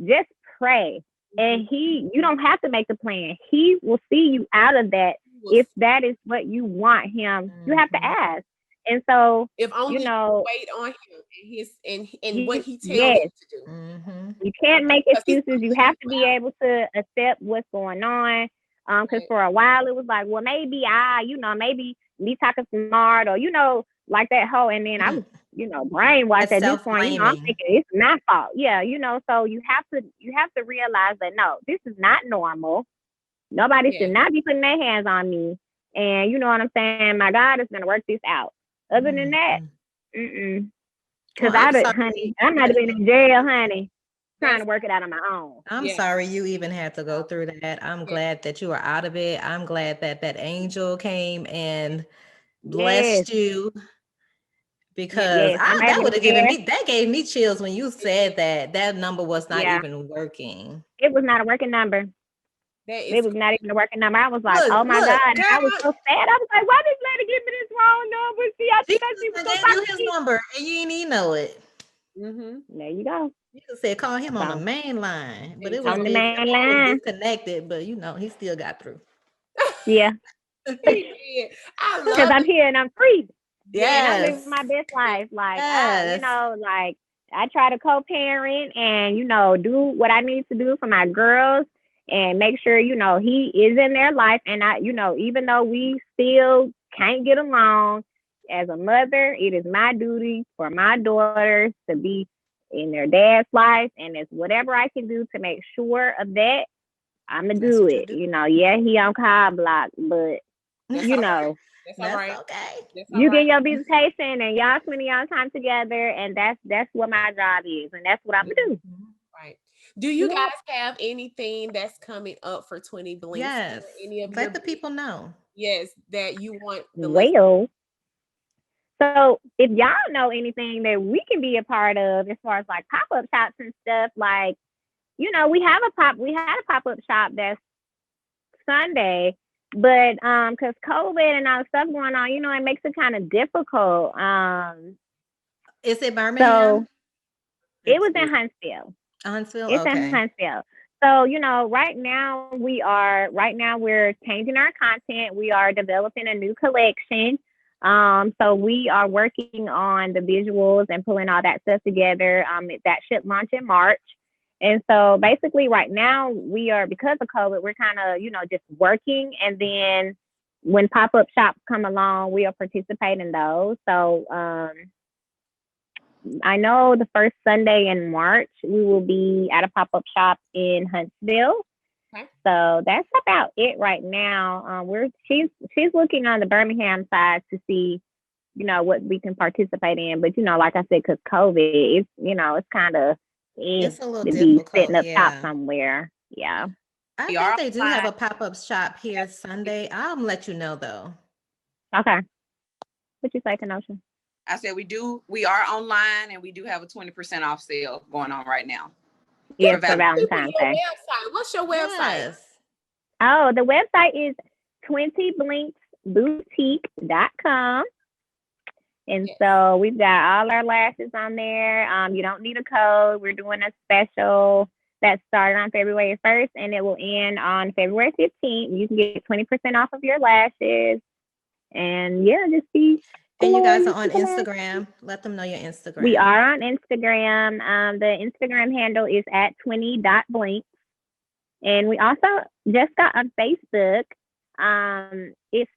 just pray, and you don't have to make the plan. He will see you out of that if that is what you want him. You have to ask. And so, if only you wait on him and what he tells you to do. Mm-hmm. You can't make excuses. You have to be able to accept what's going on. Because for a while it was like, well, maybe maybe me talking smart, or like that whole. And then I was, brainwashed at this point. I'm thinking it's my fault. Yeah, so you have to realize that no, this is not normal. Nobody should not be putting their hands on me. And you know what I'm saying? My God is gonna work this out. Other than that, because honey, I might have been in jail, honey, trying to work it out on my own. I'm sorry you even had to go through that. I'm glad that you are out of it. I'm glad that angel came and blessed you, because that gave me chills when you said that number was not even working. It was not a working number. It was not even a working number. I was like, oh my God. And I was so sad. I was like, why did lady give me this wrong number? See, I think she was gave you his number and you didn't even know it. There you go. You could say call him on the main line, but it was on the main line. Disconnected, but he still got through. Yeah. Because I'm here and I'm free. Yes. And I live my best life. Like, I try to co-parent and, do what I need to do for my girls. And make sure, he is in their life. And even though we still can't get along, as a mother, it is my duty for my daughters to be in their dad's life. And it's whatever I can do to make sure of that, I'm going to do it. He on car block, but, That's all right. Okay. You get your visitation and y'all spending y'all time together. And that's what my job is. And that's what I'm going to do. Right. Do you guys have anything that's coming up for 20 Blinks? Yes. Let the people know. Yes, that you want. So if y'all know anything that we can be a part of as far as like pop-up shops and stuff, like, we had a pop-up shop that's Sunday, but because COVID and all the stuff going on, it makes it kind of difficult. Is it Birmingham? So it was in Huntsville. Huntsville? It's in Huntsville. So, right now we're changing our content. We are developing a new collection. So we are working on the visuals and pulling all that stuff together. That should launch in March. And so basically right now because of COVID, we're kind of, just working. And then when pop-up shops come along, we are participating in those. So, I know the first Sunday in March, we will be at a pop-up shop in Huntsville. Okay. So that's about it right now. She's looking on the Birmingham side to see, what we can participate in. But, like I said, because COVID, it's kind of it's a little to difficult. Be sitting up top somewhere. Yeah. I think they do have a pop-up shop here Sunday. I'll let you know though. Okay. What you say, Kenosha? I said we are online and we do have a 20% off sale going on right now. Yes, for Valentine's Day. What's your website? Yes. Oh, the website is 20blinksboutique.com. And so we've got all our lashes on there. You don't need a code. We're doing a special that started on February 1st and it will end on February 15th. You can get 20% off of your lashes. And just be. And you guys are on Instagram. Let them know your Instagram. We are on Instagram. The Instagram handle is at 20.blinks. And we also just got on Facebook. It's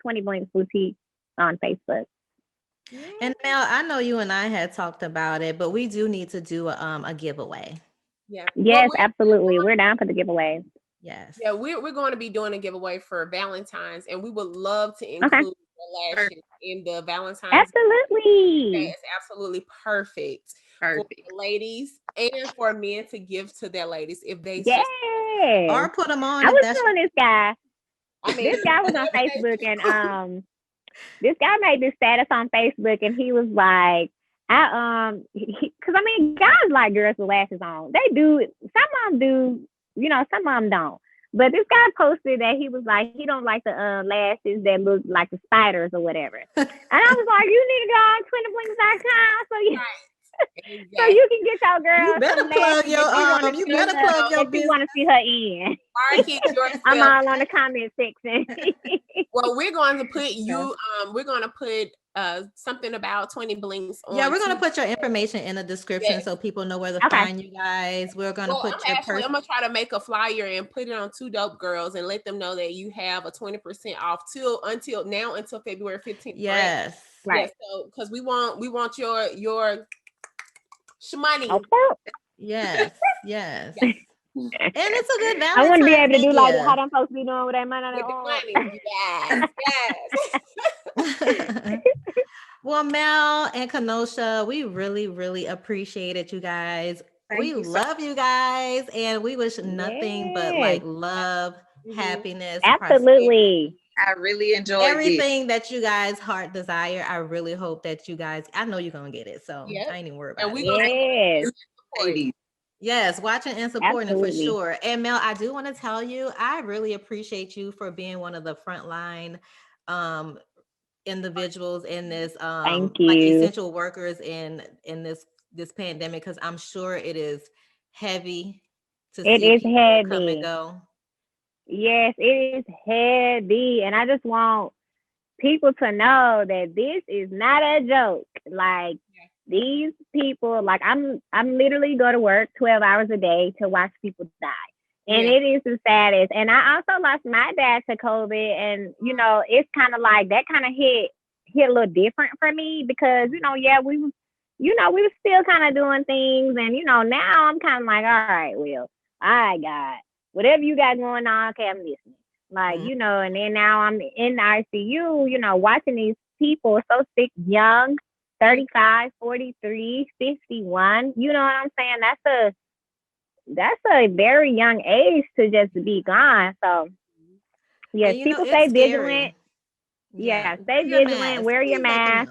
20 Blinks Boutique on Facebook. And Mel, I know you and I had talked about it, but we do need to do a giveaway. Yeah. Yes, absolutely. We're down for the giveaways. Yes. Yeah, we're going to be doing a giveaway for Valentine's, and we would love to include the lashes in the Valentine's. Absolutely. That is absolutely perfect. For the ladies and for men to give to their ladies if they or put them on. I was telling this guy. This guy was on Facebook, and this guy made this status on Facebook, and he was like, because I mean, guys like girls with lashes on. They do. Some of them do. You know, some of them don't. But this guy posted that he was like, he don't like the lashes that look like the spiders or whatever. And I was like, you need to go on TwentyBlinks.com so you. So you can get your girl. You better plug your business. You want to see her in. I'm all on the comment section. Well, we're going to put you. We're going to put something about 20 Blinks on. Yeah, we're going to put your information in the description so people know where to find you guys. We're going to put I'm going to try to make a flyer and put it on Two Dope Girls and let them know that you have a 20% off until February 15th. Yes, right. Yeah, so because we want your shmoney. Yes. And it's a good Valentine's. I want to be able to do like how them folks be doing with their money. Yes. Well, Mel and Kenosha, we really, really appreciate it, you guys. We love you guys, and we wish nothing but like love, happiness, absolutely. I really enjoyed everything that you guys' heart desire. I really hope that you guys. I know you're gonna get it, so I ain't even worried about it. Yes, watching and supporting it for sure. And Mel, I do want to tell you, I really appreciate you for being one of the frontline individuals in this like essential workers in this pandemic, because I'm sure it is heavy to see people come and go. Yes, it is heavy, and I just want people to know that this is not a joke. Like these people, like I'm literally go to work 12 hours a day to watch people die. And it is the saddest. And I also lost my dad to COVID, and you know, it's kind of like that kind of hit a little different for me because, you know, we were still kind of doing things, and you know, now I'm kind of like, all right, well, I got whatever you got going on, okay, I'm listening. Like, you know, and then now I'm in the ICU, you know, watching these people so sick, young, 35, 43, 51. You know what I'm saying? That's a very young age to just be gone. So, yes, people stay vigilant. Yeah, stay vigilant. Wear your mask.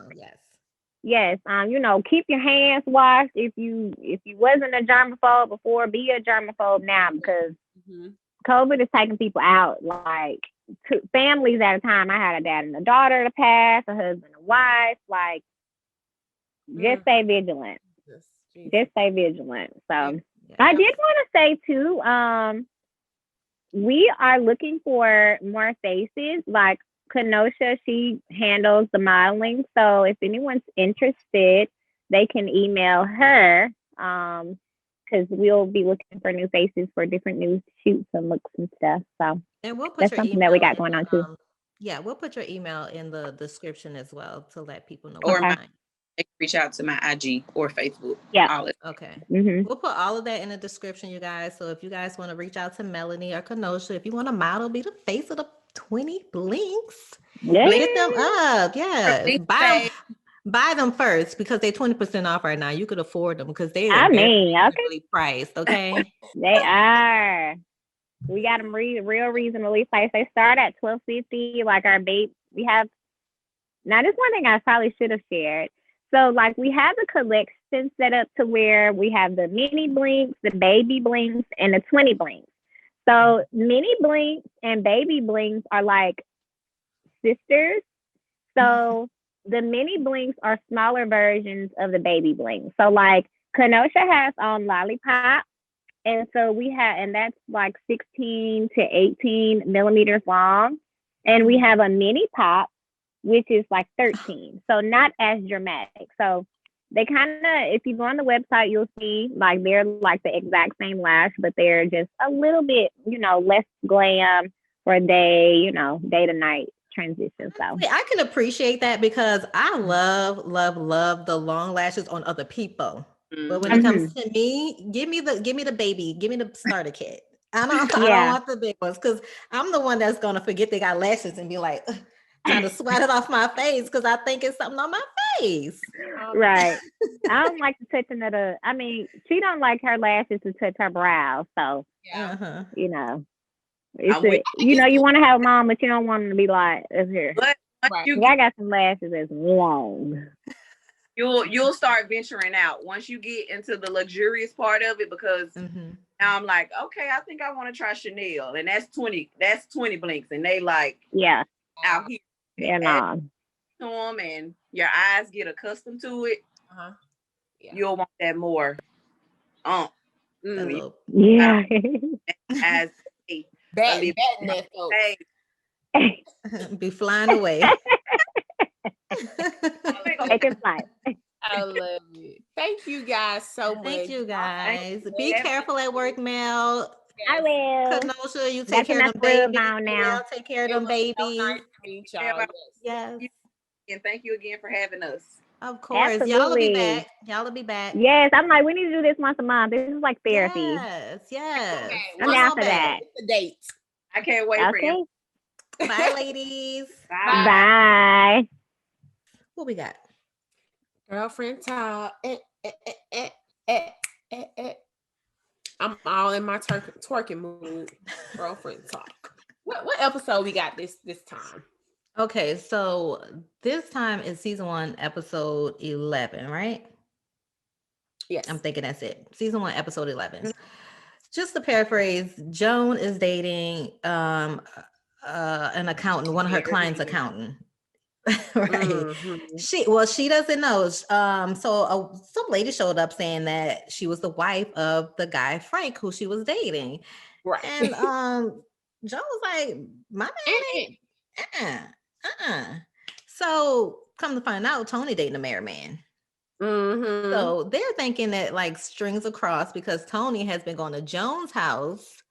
Yes. You know, keep your hands washed. If you wasn't a germaphobe before, be a germaphobe now, because COVID is taking people out, like families at a time. I had a dad and a daughter to pass, a husband and wife. Like, just stay vigilant. Just stay vigilant. So I did want to say too, we are looking for more faces. Like Kenosha, she handles the modeling. So if anyone's interested, they can email her. Because we'll be looking for new faces for different new shoots and looks and stuff. So and we'll put that's something that we got going on too. Yeah, we'll put your email in the description as well to let people know. Or reach out to my IG or Facebook. Yeah. Okay. We'll put all of that in the description, you guys. So if you guys want to reach out to Melanie or Kenosha, if you want to model, be the face of the 20 Blinks, hit them up. Yeah. Buy them first because they're 20% off right now. You could afford them because they are really priced. Okay. They are. We got them real reasonably priced. They start at $12.50. Like our babe, we have. Now this one thing I probably should have shared. So like we have the collection set up to where we have the mini Blinks, the baby Blinks, and the 20 Blinks. So mini Blinks and baby Blinks are like sisters. So the mini Blinks are smaller versions of the baby Blinks. So like Kenosha has on Lollipop. And so we have, and that's like 16 to 18 millimeters long. And we have a mini pop, which is like 13. So not as dramatic. So they kind of, if you go on the website, you'll see like they're like the exact same lash, but they're just a little bit, you know, less glam for day to night transition. So I can appreciate that because I love the long lashes on other people. But when it comes to me, give me the baby, give me the starter kit. I don't want the big ones because I'm the one that's gonna forget they got lashes and be like trying to swat it off my face because I think it's something on my face. Right. I don't like to touch another. I mean, she don't like her lashes to touch her brows. So you know, you want to have mom, but you don't want them to be like up here. But I got some lashes that's long. You'll start venturing out once you get into the luxurious part of it because now I'm like, okay, I think I want to try Chanel, and that's 20 Blinks, and they like out here to them, and your eyes get accustomed to it. You'll want that more. As be flying away. Take a flight. I love it. Thank you guys so much. Thank you guys. Be careful at work, Mel. I will. Kenosha, you take care of them babies. Now. Take care of them babies. Nice to meet y'all. Yes. And thank you again for having us. Of course. Absolutely. Y'all will be back. Yes. I'm like, we need to do this once a month. This is like therapy. Yes. Okay, I'm down for that. The date. I can't wait for you. Bye, ladies. Bye. What we got? Girlfriend talk. I'm all in my twerking mood. Girlfriend talk. What episode we got this time? Okay, so this time is season 1, episode 11, right? Yes. I'm thinking that's it. Season 1, episode 11. Just to paraphrase, Joan is dating an accountant, one of her clients' accountant. Right. She doesn't know. So some lady showed up saying that she was the wife of the guy Frank who she was dating. Right. And Joan was like, my man ain't. So come to find out, Tony dating a married man. So they're thinking that like strings across because Tony has been going to Joan's house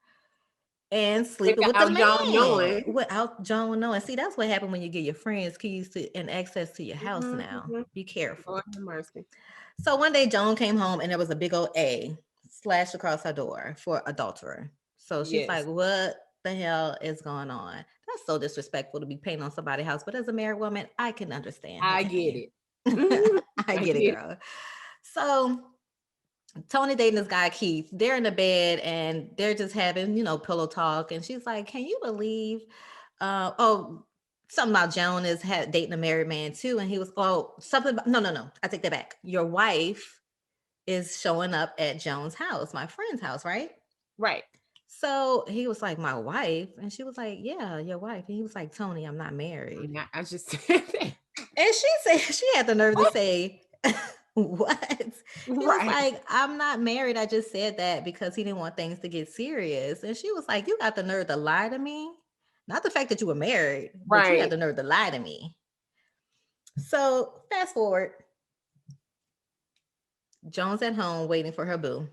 and sleeping with the man without Joan knowing. See, that's what happened when you get your friends keys to and access to your house now. Be careful. Mercy. So one day Joan came home and there was a big old A slashed across her door for adulterer. So she's like, what the hell is going on? That's so disrespectful to be painting on somebody's house. But as a married woman, I can understand. I get it. I get it, girl. So Tony dating this guy, Keith, they're in the bed and they're just having, pillow talk. And she's like, can you believe, something about Joan is dating a married man too. And he was, something about, no, I take that back. Your wife is showing up at Joan's house, my friend's house, right? Right. So he was like, my wife? And she was like, yeah, your wife. And he was like, Tony, I'm not married. I just said that. And she said, she had the nerve to say, what? He was like, I'm not married. I just said that because he didn't want things to get serious. And she was like, you got the nerve to lie to me? Not the fact that you were married, but you had the nerve to lie to me. So fast forward. Joan's at home waiting for her boo.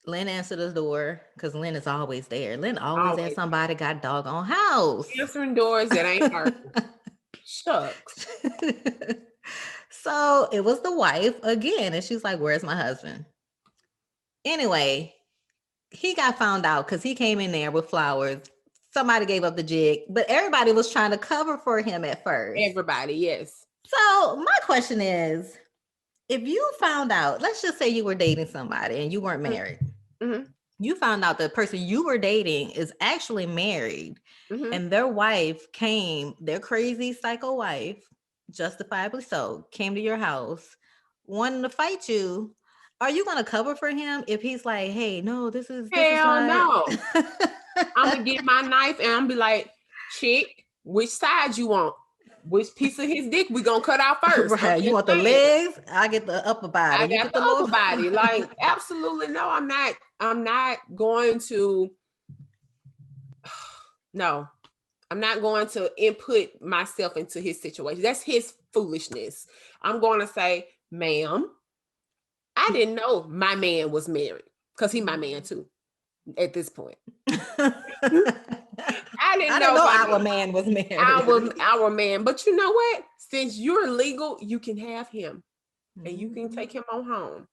Lynn answered the door because Lynn is always there. Lynn always at somebody got doggone house. Answering doors that ain't her. Shucks. So it was the wife again. And she's like, where's my husband? Anyway, he got found out because he came in there with flowers. Somebody gave up the jig, but everybody was trying to cover for him at first. Everybody, yes. So my question is, if you found out, let's just say you were dating somebody and you weren't married. You found out the person you were dating is actually married and their wife came, their crazy psycho wife, justifiably so, came to your house wanting to fight you. Are you going to cover for him if he's like, hey, no, this is no. I'm going to get my knife and I'm going to be like, chick, which side you want? Which piece of his dick we gonna cut out first? Right. You want the legs? I get the upper body. I got the upper body. Like, absolutely no. I'm not going to. No, I'm not going to input myself into his situation. That's his foolishness. I'm going to say, ma'am, I didn't know my man was married because he's my man too. At this point, I I didn't know our man was married. Our man. But you know what? Since you're legal, you can have him and you can take him on home.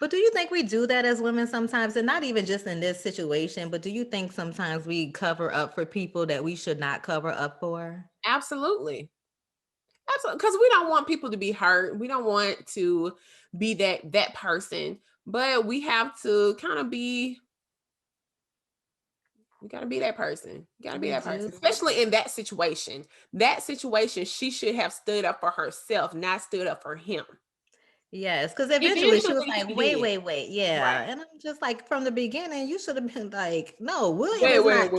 But do you think we do that as women sometimes? And not even just in this situation, but do you think sometimes we cover up for people that we should not cover up for? Absolutely. Absolutely. Because we don't want people to be hurt. We don't want to be that person. But we have to kind of be, you gotta be that person. You gotta be that person, especially in that situation. That situation, she should have stood up for herself, not stood up for him. Yes, because eventually she was like, wait. Yeah. Right. And I'm just like, from the beginning, you should have been like, no, William is not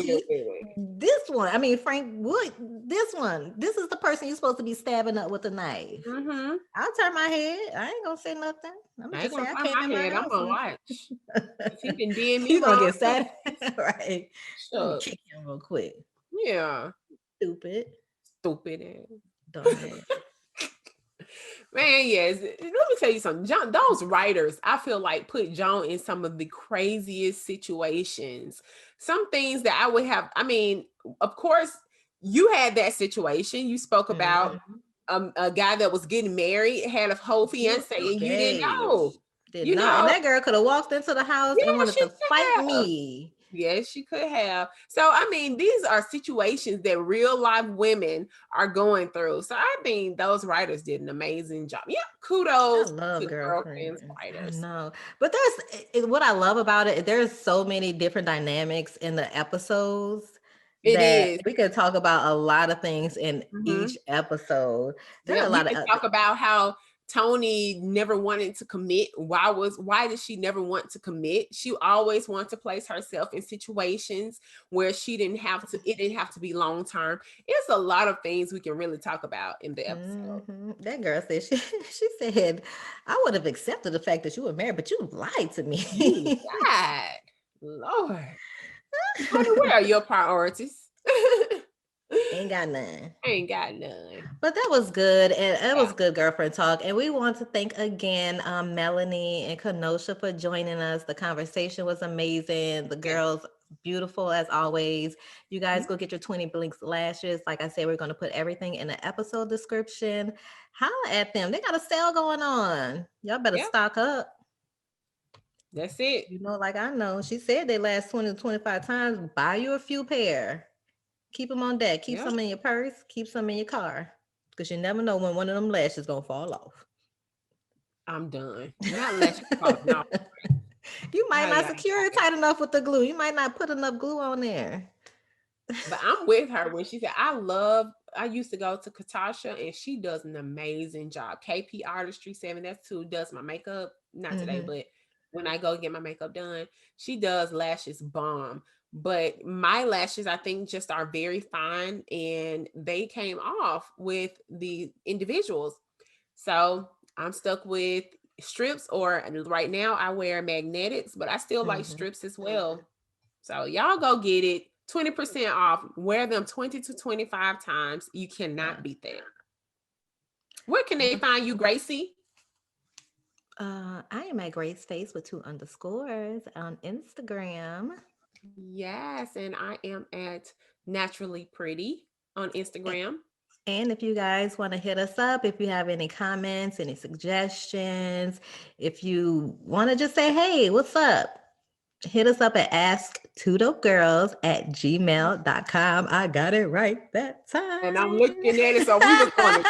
this one. I mean, Frank Wood, this one. This is the person you're supposed to be stabbing up with a knife. Mm-hmm. I'll turn my head. I ain't gonna say nothing. I'm just saying I came in my house. I'm gonna watch. If he can DM me, you gonna get sad. Right. Sure. Kick him real quick. Yeah. Stupid ass. Dumbass. Man, yes. Let me tell you something. John, those writers, I feel like, put John in some of the craziest situations. Some things that I would have. I mean, of course, you had that situation. You spoke about a guy that was getting married, had a whole fiance, and you didn't know. And that girl could have walked into the house and wanted to fight me. Yes, she could have. So, I mean, these are situations that real life women are going through. So, I think those writers did an amazing job. Yeah, kudos to Girlfriends writers. No, but what I love about it, there's so many different dynamics in the episodes. We could talk about a lot of things in each episode. There are a lot of talk about how Tony never wanted to commit. Why did she never want to commit? She always wanted to place herself in situations where it didn't have to be long term. It's a lot of things we can really talk about in the episode. That girl said she said, I would have accepted the fact that you were married, but you lied to me. God, Lord. Where are your priorities? Ain't got none. But that was good. And it was good girlfriend talk. And we want to thank again Melanie and Kenosha for joining us. The conversation was amazing. The girls, beautiful as always. You guys go get your 20 Blinks lashes. Like I said, we're going to put everything in the episode description. Holla at them. They got a sale going on. Y'all better stock up. That's it. Like I know. She said they last 20 to 25 times. Buy you a few pair. Keep them on deck. Keep some in your purse. Keep some in your car. Because you never know when one of them lashes is going to fall off. I'm done. Not lashes fall off. You might not secure it tight enough with the glue. You might not put enough glue on there. But I'm with her when she said, I used to go to Katasha and she does an amazing job. KP Artistry 7, that's who does my makeup. Not today, but when I go get my makeup done, she does lashes bomb. But my lashes, I think, just are very fine, and they came off with the individuals. So I'm stuck with strips, or right now I wear magnetics, but I still like strips as well. So y'all go get it. 20% off. Wear them 20 to 25 times. You cannot beat that. Where can they find you, Gracie? I am at Grace Face with 2 underscores on Instagram. Yes, and I am at Naturally Pretty on Instagram. And if you guys want to hit us up, if you have any comments, any suggestions, if you want to just say, hey, what's up? Hit us up at asktwodopegirls@gmail.com. I got it right that time. And I'm looking at it, so we just want to.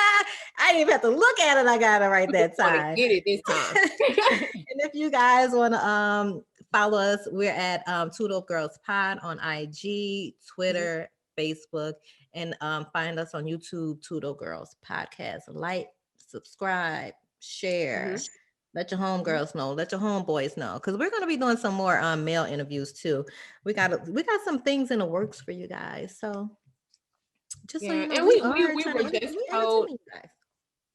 I didn't even have to look at it. I got it right that time. Get it this time. And if you guys want to follow us, we're at Two Dope Girls Pod on IG, Twitter, Facebook, and find us on YouTube, Two Dope Girls Podcast. Like, subscribe, share. Let your homegirls know. Let your homeboys know, because we're going to be doing some more male interviews too. We got some things in the works for you guys. So just so you know,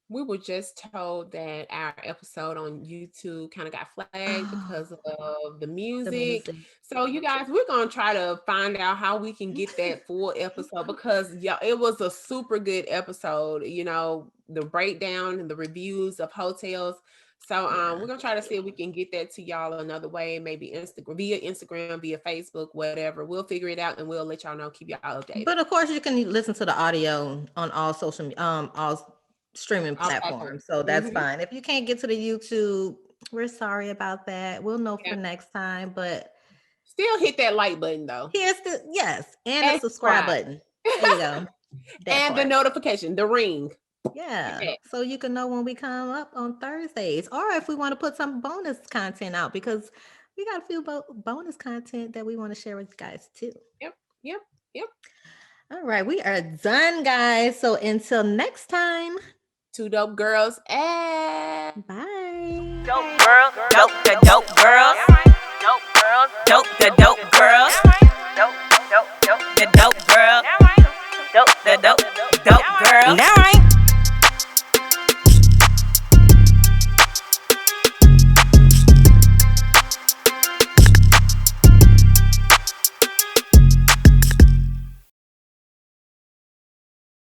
we were just told that our episode on YouTube kind of got flagged because of the music. So you guys, we're going to try to find out how we can get that full episode, because it was a super good episode. The breakdown and the reviews of hotels. So we're gonna try to see if we can get that to y'all another way, maybe Instagram, via Facebook, whatever. We'll figure it out and we'll let y'all know, keep y'all updated. But of course, you can listen to the audio on all all streaming platforms. So that's fine. If you can't get to the YouTube, we're sorry about that. We'll know for next time, but still hit that like button though. Here's the and the subscribe button. There you go. And the notification, the ring. Yeah. So you can know when we come up on Thursdays, or if we want to put some bonus content out, because we got a few bonus content that we want to share with you guys too. Yep. All right, we are done, guys. So until next time, two dope girls and bye. Dope girls, dope the dope girls, dope girls, dope the dope girls, dope the dope girl, dope the dope.